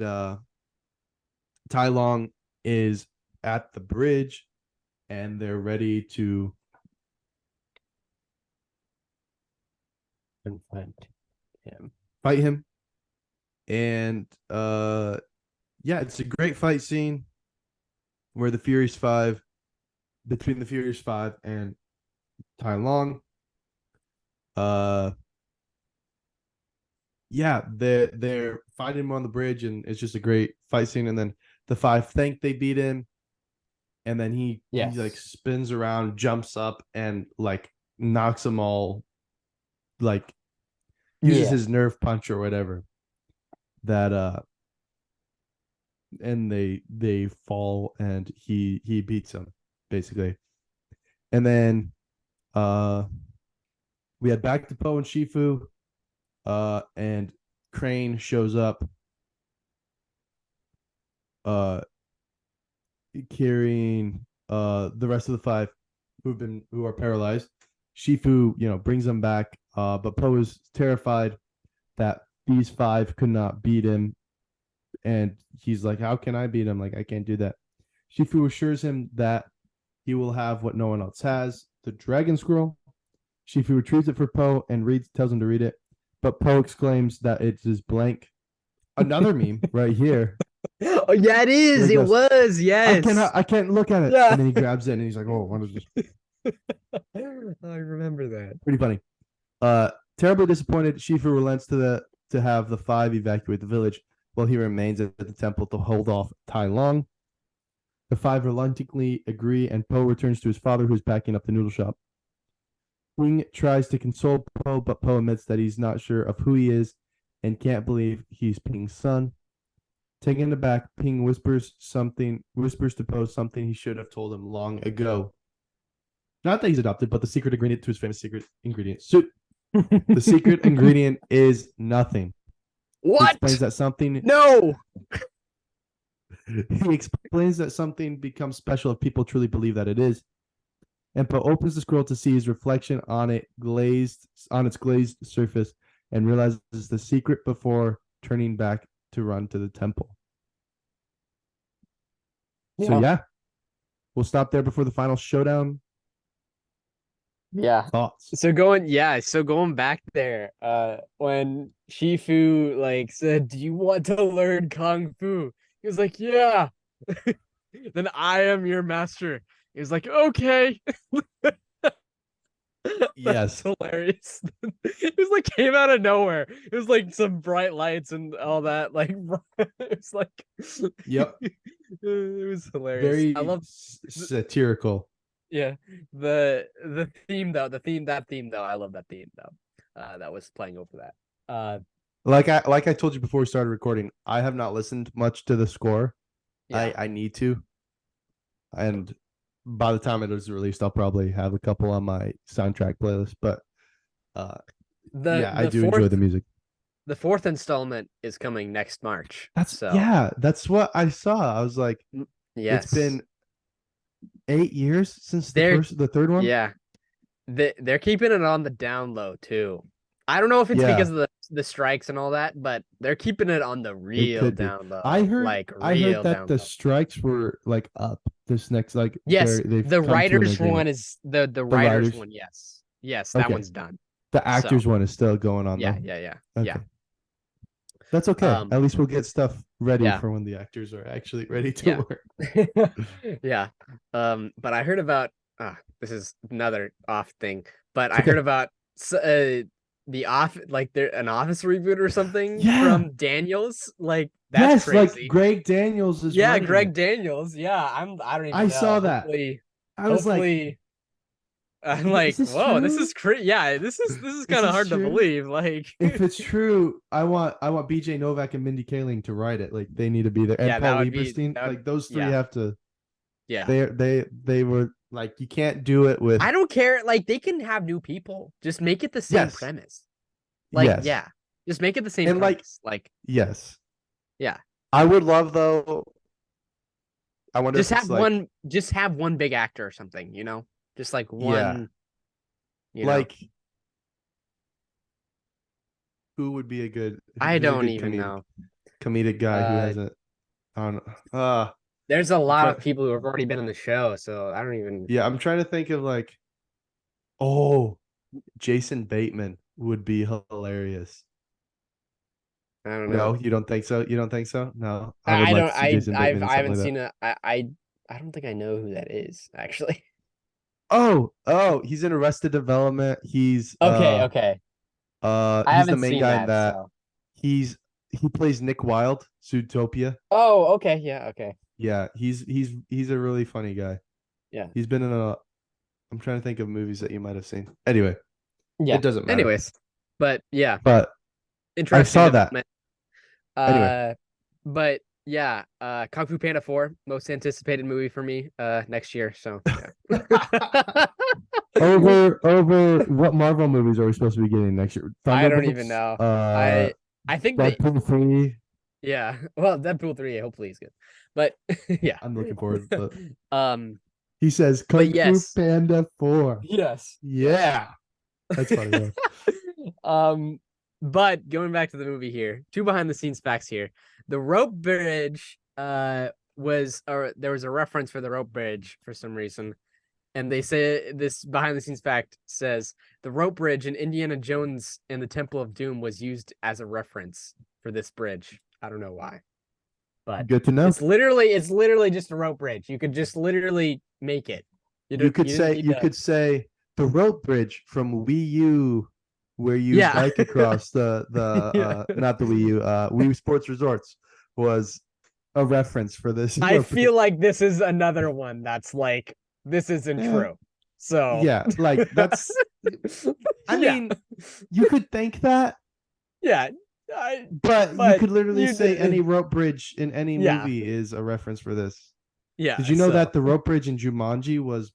Tai Long is at the bridge, and they're ready to Confront him. fight him. And yeah, it's a great fight scene where the Furious Five between the Furious Five and Tai Long. Uh, yeah, they're fighting him on the bridge, and it's just a great fight scene. And then the five think they beat him, and then he like Yes. spins around, jumps up, and like knocks them all, like uses Yeah. his nerve punch or whatever. That and they fall, and he beats them basically. And then uh we had back to Poe and Shifu, and Crane shows up, uh carrying the rest of the five who are paralyzed. Shifu, brings them back, but Poe is terrified that these five could not beat him, and he's like, "How can I beat him? Like, I can't do that." Shifu assures him that he will have what no one else has, the Dragon Scroll. Shifu retrieves it for Poe and tells him to read it, but Poe exclaims that it is blank. Another meme right here. Oh yeah, it Where is. he It goes, was. Yes. I can't look at it. Yeah. And then he grabs it and he's like, "Oh, what is this?" I remember that. Pretty funny. Terribly disappointed, Shifu relents to have the five evacuate the village while he remains at the temple to hold off Tai Long. The five reluctantly agree, and Poe returns to his father, who's packing up the noodle shop. Ping tries to console Poe, but Poe admits that he's not sure of who he is and can't believe he's Ping's son. Taken aback, Ping whispers to Poe something he should have told him long ago. Not that he's adopted, but the secret ingredient to his famous secret ingredient soup. The secret ingredient is nothing. He explains What? that something No. he explains that something becomes special if people truly believe that it is. And Poe opens the scroll to see his reflection on its glazed surface and realizes the secret before turning back to run to the temple. So yeah, we'll stop there before the final showdown. Yeah. Thoughts? So going back there, when Shifu like said, "Do you want to learn Kung Fu?" He was like, "Yeah." Then I am your master. He was like, "Okay." That's Yes. hilarious. It was like came out of nowhere. It was like some bright lights and all that. Like it was like Yep. it was hilarious. I Very love satirical. yeah. The theme though, that theme though, I love that theme though. That was playing over that. Like I told you before we started recording, I have not listened much to the score. Yeah. I need to, and by the time it is released, I'll probably have a couple on my soundtrack playlist. But uh, The yeah, I the do enjoy fourth the music. the fourth installment is coming next March. That's So yeah, that's what I saw. I was like, it's yes. been 8 years since They're the third one. yeah. They're keeping it on the down low too. I don't know if it's Yeah, because of the strikes and all that, but they're keeping it on the it real could be. down I low, heard like I heard real that down the low. strikes were like up this next, like Yes, they've the come to an writers agreement. one is the The writers writers. one. Yes, yes, that Okay. one's done. The So actors one is still going on yeah, though. yeah, yeah, yeah. Okay. That's okay. Um, At least we'll get stuff ready yeah, for when the actors are actually ready to yeah, work. yeah. But I heard about this is another off thing, but It's I heard okay. about the off like there an office reboot or something Yeah. from Daniels. Like that's Yes, like crazy. Greg Daniels is Yeah, running Greg it. Daniels. Yeah, I don't even I know. saw that. I was like, Hopefully, I'm is like, this whoa, this true? is crazy. Yeah, this is Is kind of this hard to true? believe. Like, If it's true, I want BJ Novak and Mindy Kaling to write it. Like they need to be there. And yeah, Paul Lieberstein, that would, like those three yeah, have to yeah. they were like, you can't do it with. I don't care. Like, they can have new people. Just make it the same Yes. premise. Like, Yes. yeah, just make it the same And like, premise. Like, yes. yeah, I would love though. I wonder if it's like, just have one big actor or something. Just like yeah, one. You know, like who would be a good I who's a don't good even know. comedic guy who Uh, hasn't on there's a I'm lot trying of people who have already been in the show, so I don't even. yeah, I'm trying to think of like, oh, Jason Bateman would be hilarious. I don't No, know. you don't think so? You don't think so? No, I would like Don't. to see Jason Bateman in I something haven't like that. seen it. I don't think I know who that is actually. Oh, he's in Arrested Development. Okay, okay. I He's the haven't main seen guy in that, that. so. He plays Nick Wilde, Zootopia. Oh, okay, yeah, okay. Yeah, he's a really funny guy. Yeah. He's been in a. I'm trying to think of movies that you might have seen. Anyway, Yeah. it doesn't matter. Anyways, but yeah, But I interesting saw that. development. Anyway, Uh, but yeah, Kung Fu Panda 4, most anticipated movie for me, next year. So yeah. over what Marvel movies are we supposed to be getting next year? I don't even Thunderbolts, know. I think that Deadpool 3. yeah. Well, Deadpool 3 hopefully is good. But yeah. I'm looking forward, but Um, he says but Kung Fu yes. Panda 4. Yes. Yes. Yeah, that's funny though. Um, but going back to the movie here, two behind the scenes facts here. The rope bridge was or there was a reference for the rope bridge for some reason. And they say this behind the scenes fact says the rope bridge in Indiana Jones and the Temple of Doom was used as a reference for this bridge. I don't know why, but Good to know. it's literally just a rope bridge. You could just literally make it. You didn't need You to. could say the rope bridge from Wii U, where you Yeah. bike across the Yeah. not the Wii U Wii Sports Resorts was a reference for this I rope bridge. feel like this is another one that's like this isn't true. So Yeah, like that's. I yeah, mean, you could think that, yeah. I, but you but could literally you say any did, rope bridge in any yeah, movie is a reference for this. Did yeah. you know So that the rope bridge in Jumanji was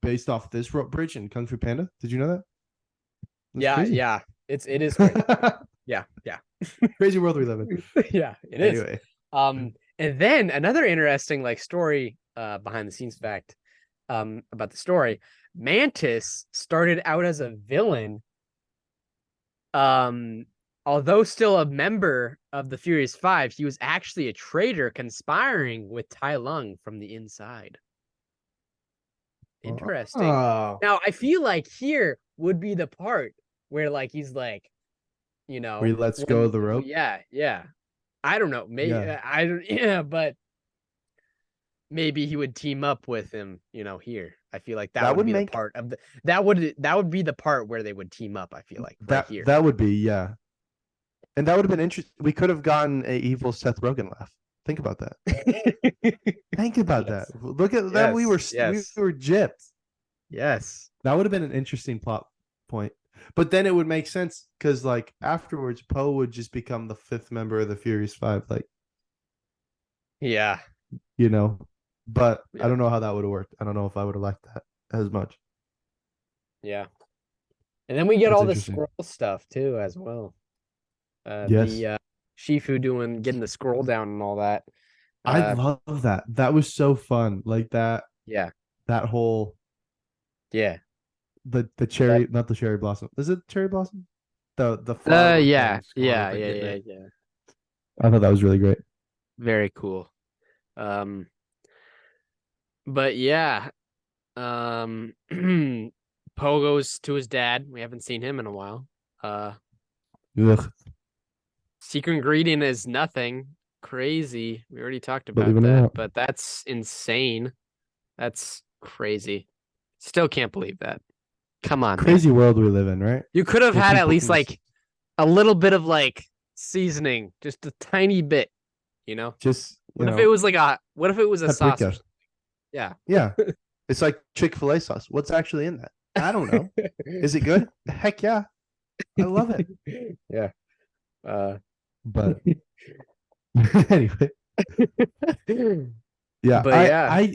based off this rope bridge in Kung Fu Panda? Did you know that? That's yeah, crazy. yeah. It is crazy. Yeah, yeah, Crazy world we live in. yeah. It is. Anyway, And then another interesting like story behind the scenes fact about the story. Mantis started out as a villain, um although still a member of the Furious Five. He was actually a traitor conspiring with Tai Lung from the inside. Interesting. oh, Now I feel like here would be the part where like he's like, where he lets go when of the rope. yeah, yeah. I don't know. Maybe Yeah, I don't yeah, but maybe he would team up with him, here. I feel like that that would would be the make part of the that would be the part where they would team up, I feel like, right here. that would be, yeah, and that would have been interesting. We could have gotten a evil Seth Rogen laugh. Think about that. Think about that. Yes. Look at that. Yes. We Yes. were gypped. Yes. That would have been an interesting plot point. But then it would make sense because, like, afterwards, Poe would just become the fifth member of the Furious Five, like, Yeah. you know. But I Yeah. don't know how that would have worked. I don't know if I would have liked that as much. Yeah. And then we get That's all the interesting. scroll stuff too as well. Yes, The Shifu getting the scroll down and all that. I Uh love that. That was so fun. Like yeah. that whole Yeah. the That cherry, not the cherry blossom. Is it cherry blossom? The flower yeah. things going Yeah, up and yeah, getting yeah, it. yeah. I thought that was really great. Very cool. Um but yeah. Um Poe goes to his dad. We haven't seen him in a while. Uh Ugh, Secret ingredient is nothing. Crazy. We already talked about believing it or that, not. but that's insane. That's crazy. Still can't believe that. Come on, man. Crazy world we live in, right? You could have Where had at people least can like a little bit of like seasoning, just a tiny bit. just, What if it was a sauce or paprika. something? Yeah. Yeah. It's like Chick-fil-A sauce. What's actually in that? I don't know. Is it good? Heck yeah. I love it. Yeah. Uh But anyway, yeah, but yeah.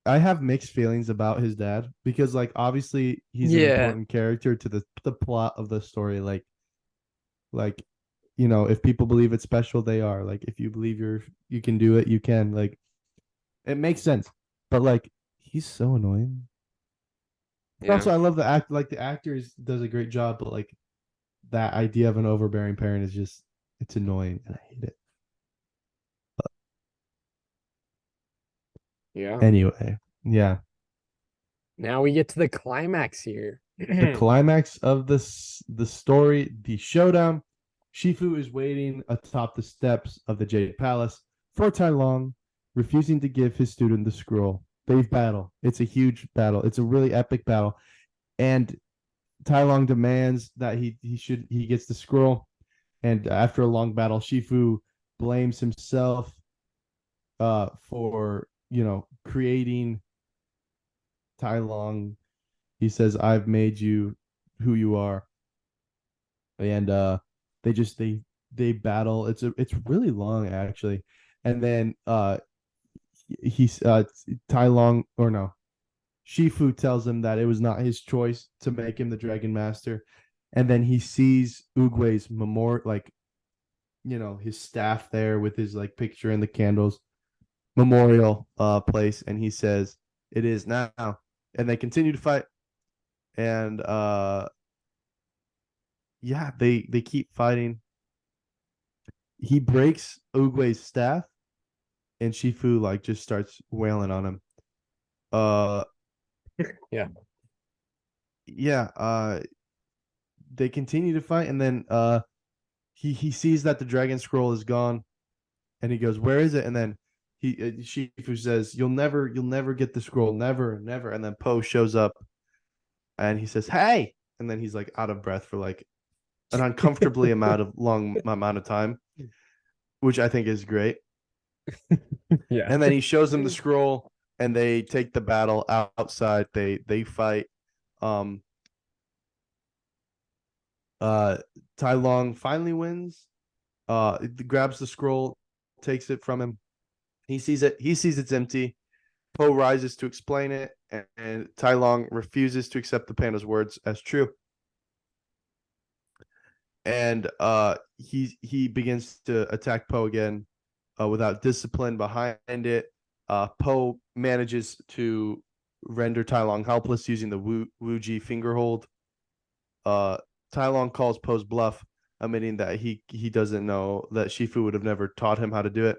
I have mixed feelings about his dad because, like, obviously he's an Yeah. important character to the plot of the story. Like, if people believe it's special, they are. Like, if you believe you can do it, you can. Like, it makes sense. But like, he's so annoying. And Yeah. also, I love the act. Like, the actors does a great job, but like that idea of an overbearing parent is just it's annoying, and I hate it. Yeah. Anyway, yeah. Now we get to the climax here. The climax of the story, the showdown. Shifu is waiting atop the steps of the Jade Palace for Tai Long, refusing to give his student the scroll. They battle. It's a huge battle. It's a really epic battle, and Tai Long demands that he gets the scroll. And after a long battle, Shifu blames himself for creating Tai Long. He says, "I've made you who you are," and they just they battle. It's really long actually, and then he's Tai Long or no Shifu tells him that it was not his choice to make him the Dragon Master, and then he sees Oogway's memorial, like his staff there with his like picture and the candles memorial place, and he says it is now, and they continue to fight, and yeah, they keep fighting. He breaks Oogway's staff, and Shifu like just starts wailing on him. Uh, Yeah. yeah. They continue to fight, and then he sees that the dragon scroll is gone, and he goes, "Where is it?" And then Shifu says, you'll never get the scroll, never, never." And then Poe shows up, and he says, "Hey!" And then he's like out of breath for like an uncomfortably long amount of time, which I think is great. Yeah. And then he shows them the scroll, and they take the battle outside. They fight. Um, Tai Long finally wins. Grabs the scroll, takes it from him. He sees it. He sees it's empty. Poe rises to explain it, and Tai Long refuses to accept the panda's words as true. And he begins to attack Poe again without discipline behind it. Poe manages to render Tai Long helpless using the Wu-Ji finger hold. Tai Long calls Poe's bluff, admitting that he doesn't know that Shifu would have never taught him how to do it.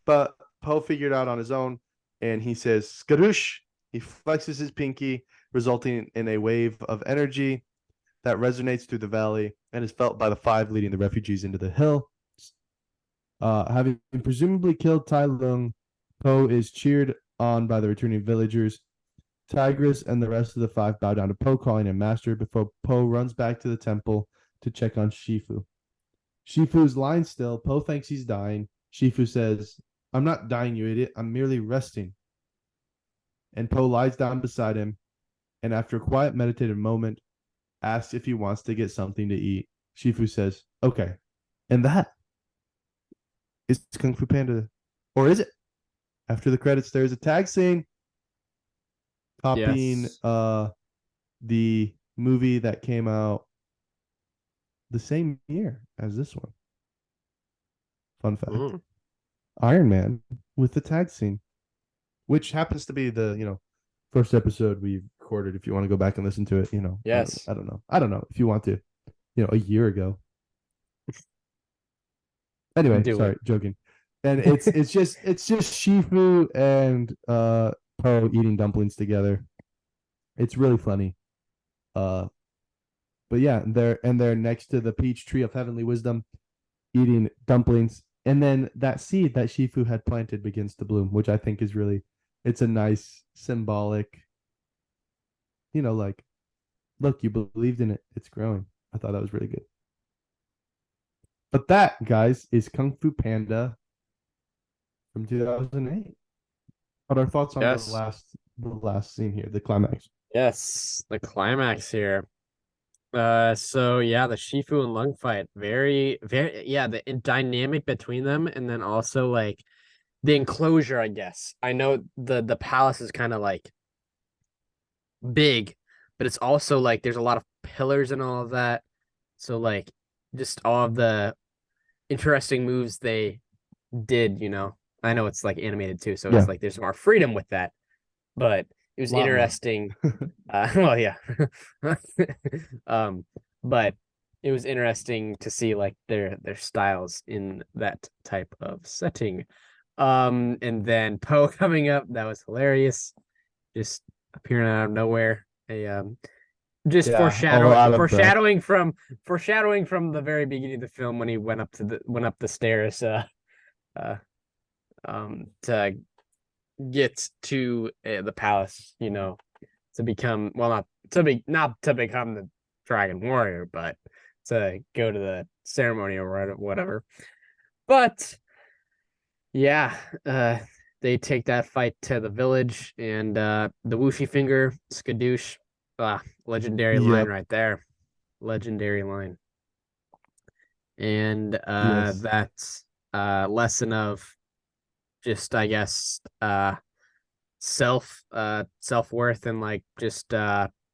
But Poe figured out on his own, and he says, "Skadoosh!" He flexes his pinky, resulting in a wave of energy that resonates through the valley and is felt by the five leading the refugees into the hill. Having presumably killed Tai Lung, Poe is cheered on by the returning villagers. Tigress and the rest of the five bow down to Poe, calling him master, before Poe runs back to the temple to check on Shifu. Shifu's lying still. Poe thinks he's dying. Shifu says, "I'm not dying, you idiot. I'm merely resting." And Poe lies down beside him, and after a quiet meditative moment, asks if he wants to get something to eat. Shifu says, "Okay." And that is Kung Fu Panda. Or is it? After the credits, there's a tag scene copying Yes. the movie that came out the same year as this one. Fun fact. Mm. Iron Man with the tag scene, which happens to be the, first episode we recorded. If you want to go back and listen to it, Yes. I don't know. I don't know if you want to, a year ago. Anyway, Do sorry, it. joking. And it's just Shifu and Poe eating dumplings together. It's really funny. Uh, but yeah, they're next to the peach tree of heavenly wisdom, eating dumplings, and then that seed that Shifu had planted begins to bloom, which I think is really, it's a nice symbolic, like, look, you believed in it, it's growing. I thought that was really good. But that, guys, is Kung Fu Panda from 2008. What are our thoughts on the Yes. last scene here, the climax? Yes. The climax here. So yeah, the Shifu and Lung fight, very, very, yeah, the dynamic between them, and then also like the enclosure, I guess. I know the palace is kind of like big, but it's also like there's a lot of pillars and all of that. So like just all of the interesting moves they did, you know. I know it's like animated too, so it's Yeah, like there's more freedom with that, but it was a lot more. interesting. Well, yeah. um, but it was interesting to see like their styles in that type of setting. And then Poe coming up, that was hilarious. Just appearing out of nowhere. A just Yeah, all out of breath. foreshadowing from the very beginning of the film when he went up the stairs uh to get to the palace, you know, to become, well, not to become the dragon warrior, but to go to the ceremony or whatever. But Yeah, they take that fight to the village, and the Wuxi finger, skadoosh, legendary line Yep. right there, legendary line, and Yes. that's lesson of just I guess self-worth and like just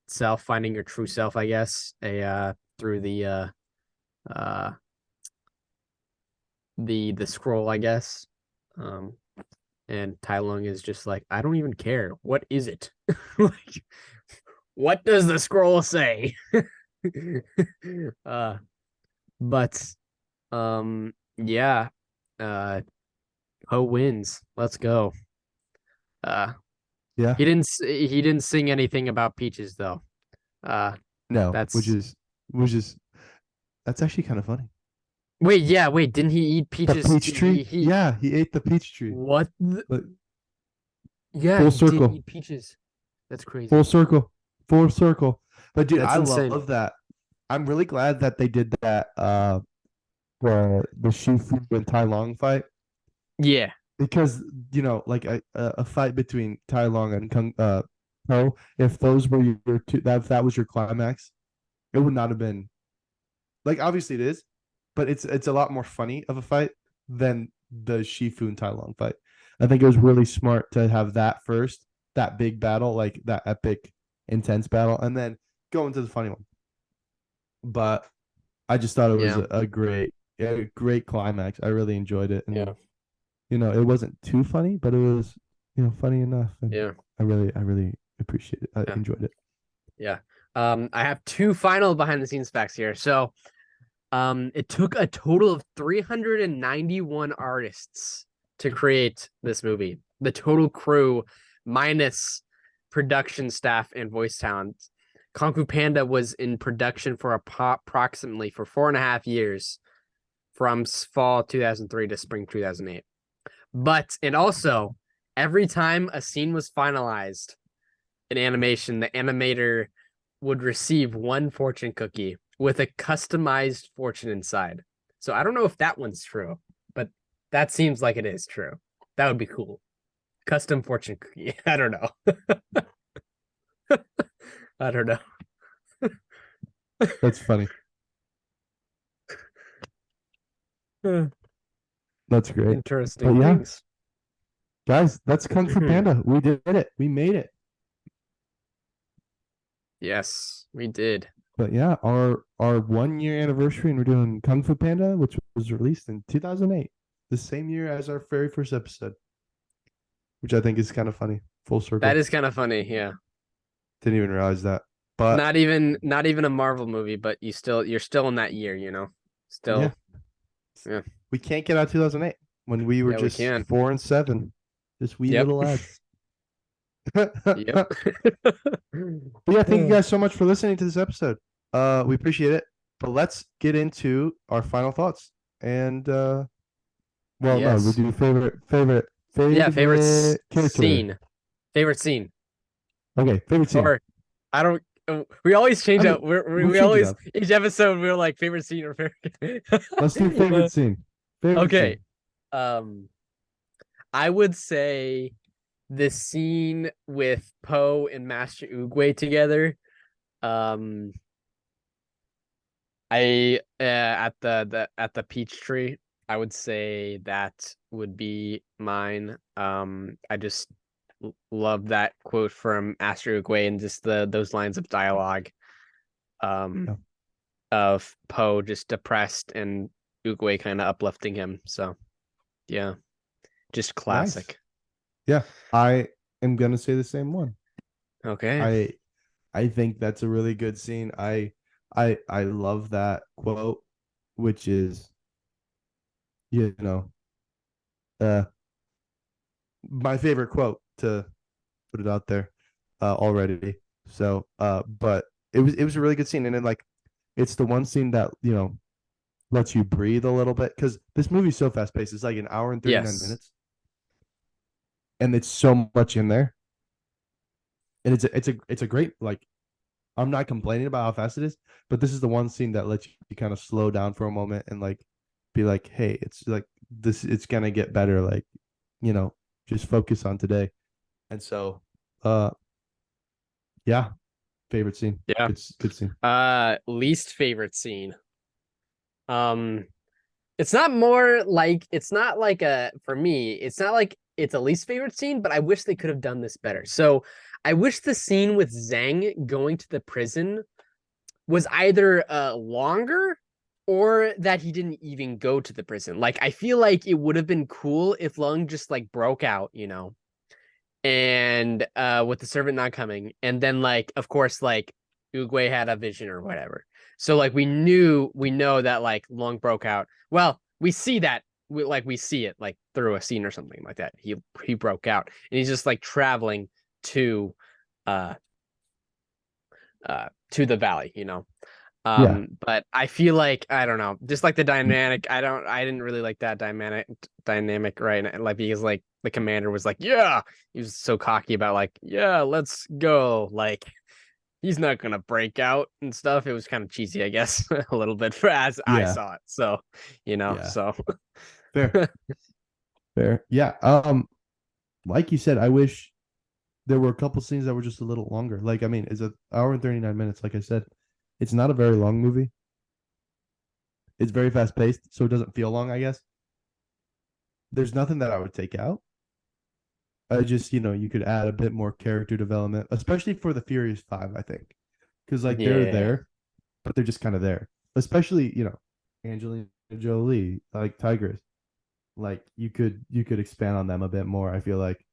self finding your true self, I guess, a through uh the scroll, I guess. Um and Tai Lung is just like, I don't even care. What is it? Like, what does the scroll say? uh but yeah. Uh Ho wins. Let's go. Uh Yeah. he didn't sing anything about peaches though. Uh No, that's which is that's actually kind of funny. Wait, yeah, wait, didn't he eat The peaches? peach tree? Yeah, he ate the peach tree. What? But Yeah, full he did circle. eat peaches. That's Full crazy. circle. Full circle. But dude, That's I insane. love that. I'm really glad that they did that the Shifu and Tai Long fight Yeah. because like a fight between Tai Long and Kung Po, if those were your two that if that was your climax, it would not have been like obviously it is, but it's a lot more funny of a fight than the Shifu and Tai Long fight. I think it was really smart to have that first, that big battle, like that epic, intense battle, and then go into the funny one. But I just thought it was Yeah. a great climax. I really enjoyed it, and Yeah. it wasn't too funny, but it was funny enough, and Yeah. I really appreciate it. I Yeah. enjoyed it. Yeah. I have two final behind the scenes facts here. So, it took a total of 391 artists to create this movie. The total crew minus production staff and voice talent. Kung Fu Panda was in production for approximately for 4.5 years, from fall 2003 to spring 2008. But and also every time a scene was finalized in animation, the animator would receive one fortune cookie with a customized fortune inside. So I don't know if that one's true, but that seems like it is true. That would be cool. Custom fortune cookie. I don't know. I don't know. That's funny. That's great. But Interesting yeah, things. guys, that's Kung Fu Panda. We did it. We made it. Yes, we did. But yeah, our 1 year anniversary, and we're doing Kung Fu Panda, which was released in 2008, the same year as our very first episode, which I think is kind of funny. Full That circle. is kind of funny. Yeah. Didn't even realize that. But Not even a Marvel movie, but you're still in that year, yeah, Still, yeah. we can't get out 2008 when we were Yeah, we just can. 4 and 7, just wee Yep. little lads. Yep. But yeah, thank you guys so much for listening to this episode. We appreciate it. But let's get into our final thoughts. And well, no, we Yes. do favorite Yeah, favorite character. scene. Favorite scene. Okay, favorite scene. Or I don't we always I change mean, up. We we'll we change it always up. each episode we're like favorite scene or favorite. Let's do favorite scene. Favorite Okay. scene. Um I would say the scene with Poe and Master Oogway together. Um I at the peach tree, I would say that would be mine. I just love that quote from Astro Uguay and just those lines of dialogue um Yeah, of Poe just depressed and Uguay kind of uplifting him. So yeah, just nice. classic. Yeah, I am gonna say the same one. Okay. I I think that's a really good scene. I love that quote, which is you know uh my favorite quote to put it out there already. So but it was a really good scene, and then like it's the one scene that lets you breathe a little bit because this movie's so fast paced. It's like an hour and 39 Yes. minutes, and it's so much in there, and it's a great like. I'm not complaining about how fast it is, but this is the one scene that lets you kind of slow down for a moment and like be like, hey, it's like this it's gonna get better. Like, you know, just focus on today. And so, uh, yeah, favorite scene. Yeah. Good scene. Least favorite scene. Um, it's not more like it's not like a for me, it's not like it's a least favorite scene, but I wish they could have done this better. So I wish the scene with Zhang going to the prison was either longer or that he didn't even go to the prison. Like I feel like it would have been cool if Lung just like broke out, and with the servant not coming, and then like of course like Uguay had a vision or whatever. So like we know that like Lung broke out. Well, we see that we see it like through a scene or something like that. He broke out and he's just like traveling to uh to the valley. Yeah, But I feel like I don't know, just like the dynamic. I didn't really like that dynamic, right? Like because like the commander was like, yeah, he was so cocky about like, yeah, let's go. Like he's not gonna break out and stuff. It was kind of cheesy, I guess, a little bit for as I yeah, saw it. So, yeah. so Fair, fair. Yeah. Like you said, I wish there were a couple scenes that were just a little longer. Like, I mean, it's an hour and 39 minutes. Like I said, it's not a very long movie. It's very fast paced, so it doesn't feel long, I guess. There's nothing that I would take out. I just, you could add a bit more character development, especially for the Furious Five, I think. Because like they're yeah, there, but they're just kind of there. Especially, Angelina Jolie, like Tigress. Like you could expand on them a bit more, I feel like.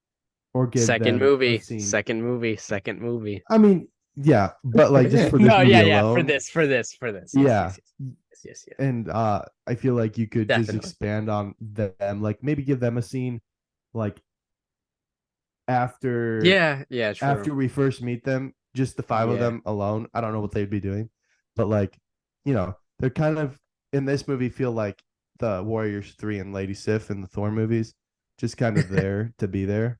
Or give second them a movie, scene. second movie, second movie. I mean, yeah, but like just for this No, movie yeah, for alone, this, for this, for this. Yes, yeah. yes, yes, yes, yes. And I feel like you could just Definitely. expand on them, like maybe give them a scene like after Yeah, yeah, true. after we first meet them, just the five of Yeah. them alone. I don't know what they'd be doing, but like, they're kind of in this movie feel like the Warriors 3 and Lady Sif in the Thor movies, just kind of there to be there.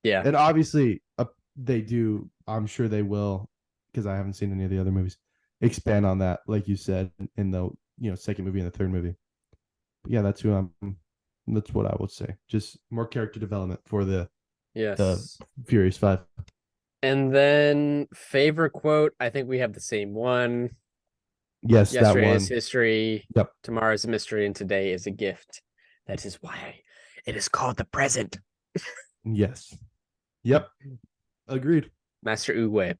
Yeah. And obviously, they do. I'm sure they will, because I haven't seen any of the other movies. Expand on that, like you said, in the second movie and the third movie. But yeah, that's who I'm. That's what I would say. Just more character development for the Yes. Furious Five. And then favorite quote, I think we have the same one. Yes, that Yesterday is one. history, Yep. tomorrow is a mystery, and today is a gift. That is why it is called the present. Yes. Yep. Agreed. Master Uwe.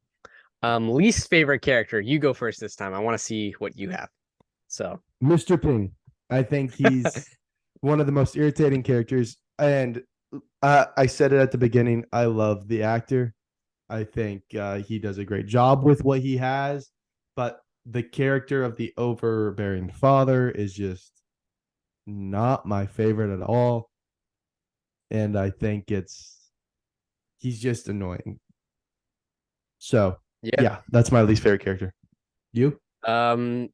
Least favorite character. You go first this time. I want to see what you have. So Mr. Ping. I think he's one of the most irritating characters. And I said it at the beginning. I love the actor. I think he does a great job with what he has. But the character of the overbearing father is just not my favorite at all. And I think he's just annoying. So, yeah. yeah, that's my least favorite character. You? Um,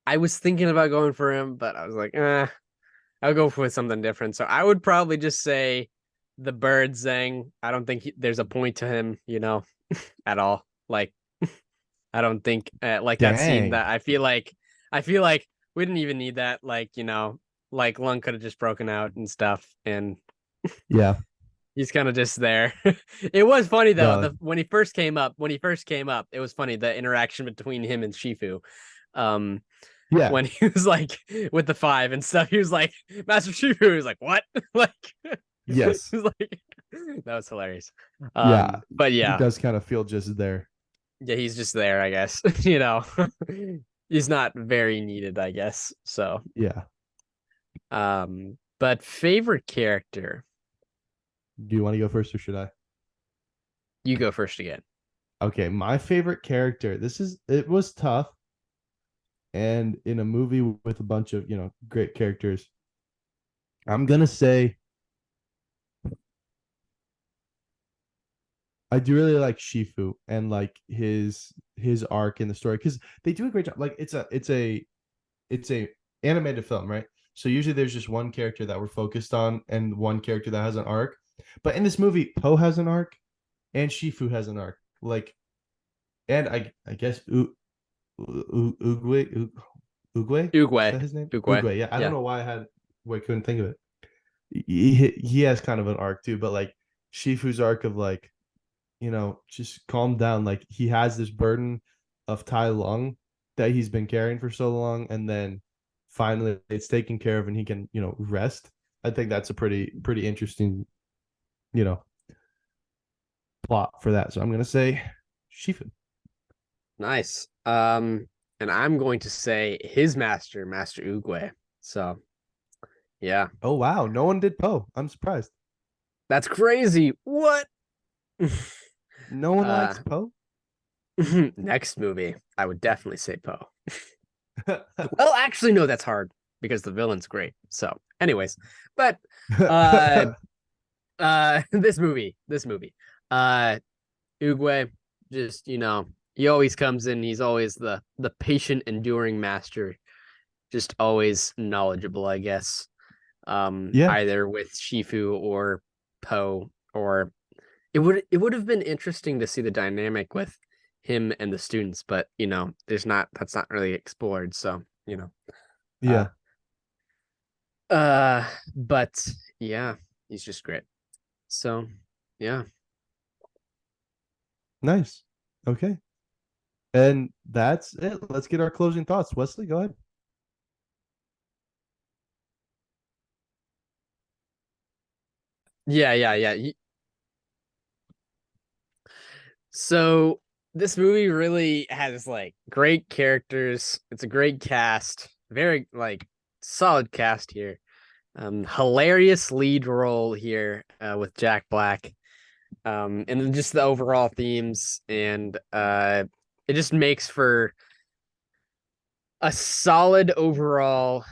I was thinking about going for him, but I was like, I'll go for something different. So I would probably just say the bird Zhang. I don't think there's a point to him, at all. Like I don't think like that scene Dang. that I feel like we didn't even need that. Like like Lung could have just broken out and stuff, and Yeah, he's kind of just there. It was funny though. valid. The when he first came up, it was funny the interaction between him and Shifu. Um, Yeah. when he was like with the five and stuff, he was like Master Shifu. He was like, "What?" like, he Yes. was like, that was hilarious. Yeah. But He yeah, does kind of feel just there. yeah, he's just there, I guess. He's not very needed, I guess. So, Yeah. but favorite character, Do you want to go first or should I? you go first again. Okay, my favorite character. It was tough. And in a movie with a bunch of, great characters, I'm gonna say I do really like Shifu and like his arc in the story because they do a great job. Like it's a animated film, right? So usually there's just one character that we're focused on and one character that has an arc. But in this movie, Poe has an arc and Shifu has an arc. Like, and I guess Ugwe Ugwe is Uguay. that his name? Uguay. Ugwe. Yeah, I don't Yeah. know why I had Wait, couldn't think of it. He has kind of an arc too, but like Shifu's arc of like, just calm down. Like he has this burden of Tai Lung that he's been carrying for so long, and then finally it's taken care of and he can, rest. I think that's a pretty interesting, you know, plot for that. So I'm gonna say Shifu. Nice. And I'm going to say his master, Master Oogway. So yeah, Oh wow, no one did Poe. I'm surprised. that's crazy. What? No one uh, likes Poe. next movie, I would definitely say Poe. Well, actually, no, that's hard because the villain's great. So, anyways, but uh, this movie, uh, Oogway, just he always comes in. He's always the patient, enduring master, just always knowledgeable, I guess. Yeah, Either with Shifu or Poe, or it would have been interesting to see the dynamic with him and the students, but that's not really explored. So, uh yeah, but yeah, he's just great. So yeah. nice. Okay, and that's it. Let's get our closing thoughts. Wesley, go ahead. Yeah. So this movie really has like great characters. It's a great cast. Very like solid cast here. Hilarious lead role here with Jack Black. And then just the overall themes and it just makes for a solid overall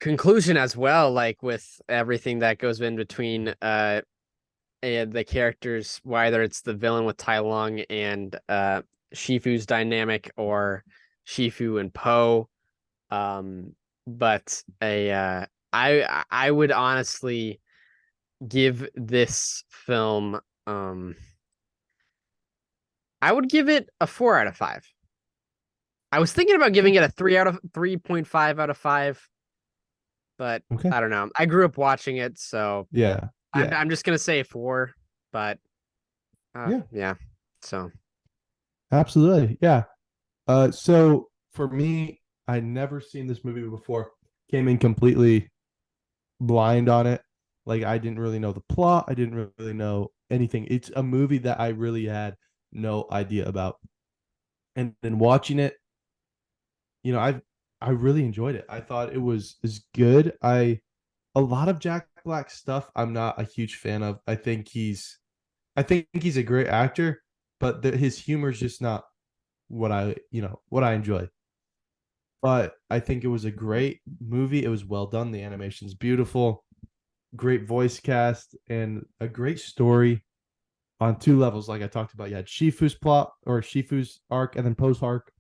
conclusion as well, like with everything that goes in between and the characters, whether it's the villain with Tai Lung and Shifu's dynamic or Shifu and Poe. Um, but a I would honestly give this film I would give it a 4 out of 5. I was thinking about Okay, giving it a 3.5 out of 5, but okay, I don't know. I grew up watching it, so yeah, I'm yeah, I'm just gonna say 4. But yeah, yeah, so absolutely, yeah. So for me, I never seen this movie before. Came in completely blind on it. Like I didn't really know the plot. I didn't really know anything. It's a movie that I really had no idea about. And then watching it, I really enjoyed it. I thought it was good. A lot of Jack Black stuff I'm not a huge fan of. I think he's a great actor, but his humor is just not what I enjoy. But I think it was a great movie. It was well done. The animation's beautiful, great voice cast, and a great story on two levels. Like I talked about, you had Shifu's plot or Shifu's arc, and then Poe's arc.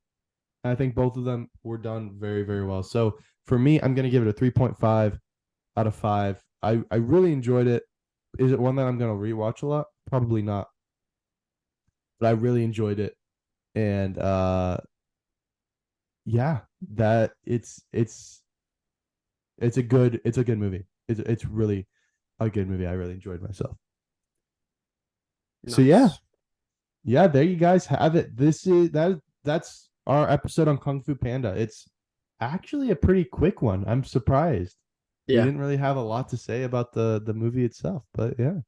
And I think both of them were done very, very well. So for me, I'm gonna give it a 3.5 out of 5. I really enjoyed it. Is it one that I'm gonna rewatch a lot? Probably not, but I really enjoyed it. And yeah, that it's a good movie. It's really a good movie. I really enjoyed myself. So yeah, nice. yeah, there you guys have it. That's our episode on Kung Fu Panda. It's actually a pretty quick one. I'm surprised. We Yeah. didn't really have a lot to say about the movie itself, but yeah.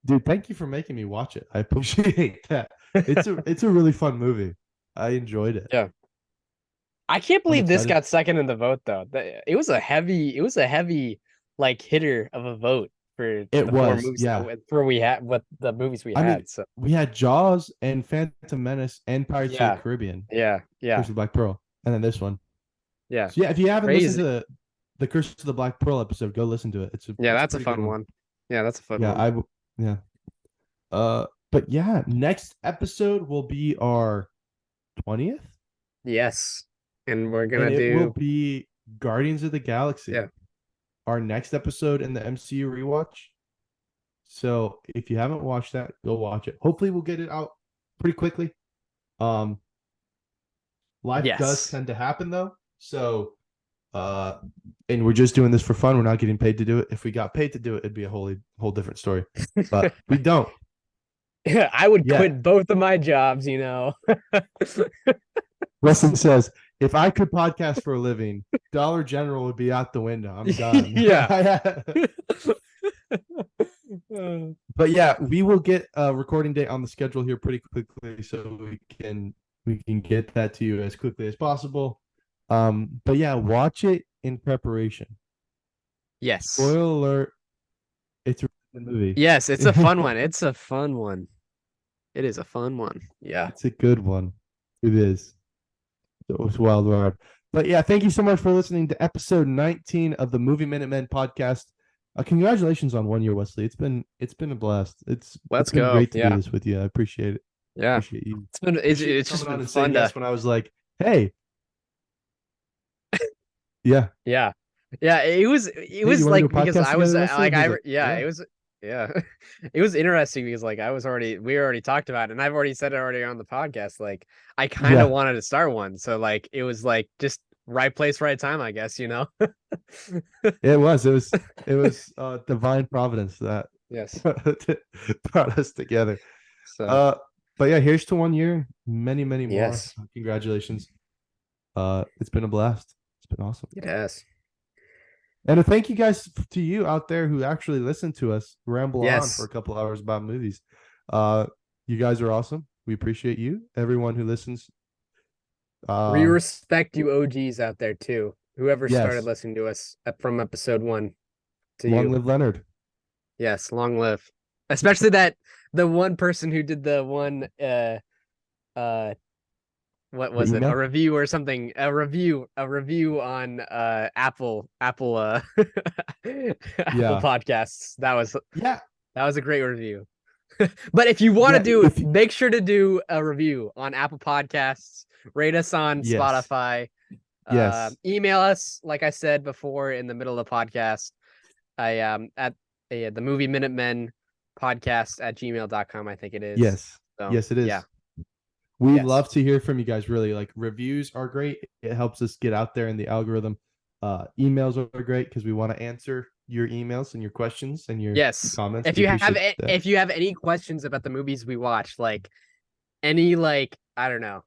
Dude, thank you for making me watch it. I appreciate that. It's a really fun movie. I enjoyed it. Yeah. I can't I'm believe this excited. got second in the vote though. It was a heavy like hitter of a vote for It the four was, movies yeah. for we had what the movies we I mean, had. So we had Jaws and Phantom Menace and Pirates of the yeah. Caribbean, Yeah. Curse Yeah. of the Black Pearl, and then this one. Yeah. So yeah, if you haven't listened Crazy. to the Curse of the Black Pearl episode, go listen to it. It's a Yeah, it's a that's a pretty good fun one. one. Yeah, that's a fun Yeah, one. yeah. But yeah, next episode will be our 20th, Yes. And we're and gonna it will do be Guardians of the yeah. Galaxy, our next episode in the MCU rewatch. So if you haven't watched that, go watch it. Hopefully, we'll get it out pretty quickly. Um, Life does Yes. tend to happen though, so And we're just doing this for fun. We're not getting paid to do it. If we got paid to do it, it'd be a whole different story. But we don't I would yet. quit both of my jobs, you know. Wesley says, if I could podcast for a living, Dollar General would be out the window. I'm done. Yeah. But yeah, we will get a recording date on the schedule here pretty quickly, so we can get that to you as quickly as possible. But yeah, watch it in preparation. Yes. Spoiler alert, it's a movie. Yes, it's a fun one. It's a fun one. It is a fun one. Yeah. It's a good one. It is. So it's wild ride. But yeah, thank you so much for listening to episode 19 of the Movie Minutemen podcast. Congratulations on 1 year, Wesley. It's been a blast. It's been Go. great to Yeah. do this with you. I appreciate it. Yeah. Appreciate you. It's just Coming on been and saying fun yes to when I was like, hey. Yeah. Yeah. Yeah, it was You wanna do like a because podcast I was together, Wesley? like He's I like, yeah, yeah. it was yeah. It was interesting because like we already talked about it and I've already said it already on the podcast. Like I kind of Yeah. wanted to start one. So like it was like just right place, right time, I guess, you know. It was divine providence that Yes. brought us together. So But yeah, here's to 1 year. Many, many more. yes, Congratulations. It's been a blast. It's been awesome. it has. And a thank you guys to you out there who actually listen to us ramble on for Yes. a couple hours about movies. You guys are awesome. We appreciate you, everyone who listens. We respect you OGs out there too. Whoever started Yes. listening to us from episode 1 to Long you. live Leonard. Yes, long live. Especially the one person who did the one what was it? email? A review or something. A review on Apple Apple Podcasts. That was a great review. But if you want to make sure to do a review on Apple Podcasts, rate us on Spotify. Yes. Email us, like I said before in the middle of the podcast. At the Movie Minutemen podcast at gmail.com, I think it is. Yes. So, yes, it is. Yeah. We love to hear from you guys, really. Like, reviews are great. It helps us get out there in the algorithm. Emails are great because we want to answer your emails and your questions and your comments. If you have any questions about the movies we watch, like any like I don't know,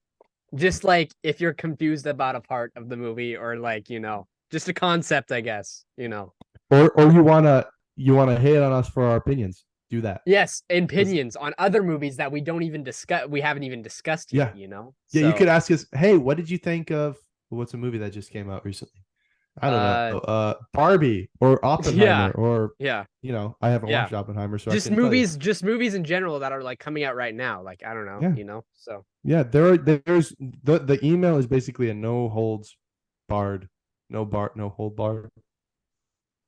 just like if you're confused about a part of the movie or like, you know, just a concept, I guess, you know. Or you wanna hate on us for our opinions. Do that. Yes, opinions on other movies that we haven't even discussed yet, you know. Yeah, so, you could ask us, hey, what did you think of what's a movie that just came out recently? I don't know. Barbie or Oppenheimer or you know, I haven't watched Oppenheimer, so just movies in general that are like coming out right now. Like, I don't know, you know. So there's the email is basically a no hold barred.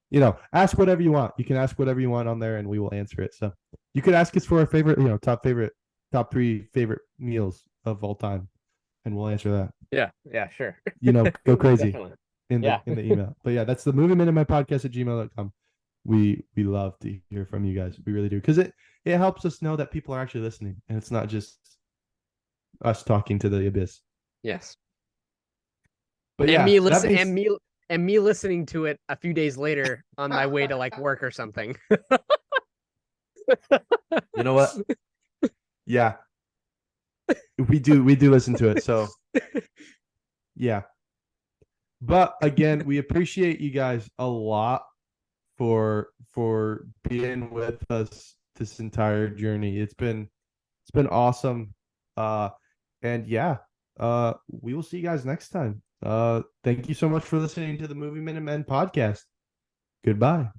You know, ask whatever you want. You can ask whatever you want on there and we will answer it. So you could ask us for our favorite, you know, top 3 favorite meals of all time. And we'll answer that. Yeah, sure. You know, go crazy in the email. But yeah, that's the Movie Minute My Podcast at gmail.com. We love to hear from you guys. We really do. Because it helps us know that people are actually listening and it's not just us talking to the abyss. Yes. But and me listening to it a few days later on my way to like work or something. You know what? Yeah. We do listen to it. So yeah. But again, we appreciate you guys a lot for being with us this entire journey. It's been awesome. And yeah, we will see you guys next time. Thank you so much for listening to the Movie Minutemen podcast. Goodbye.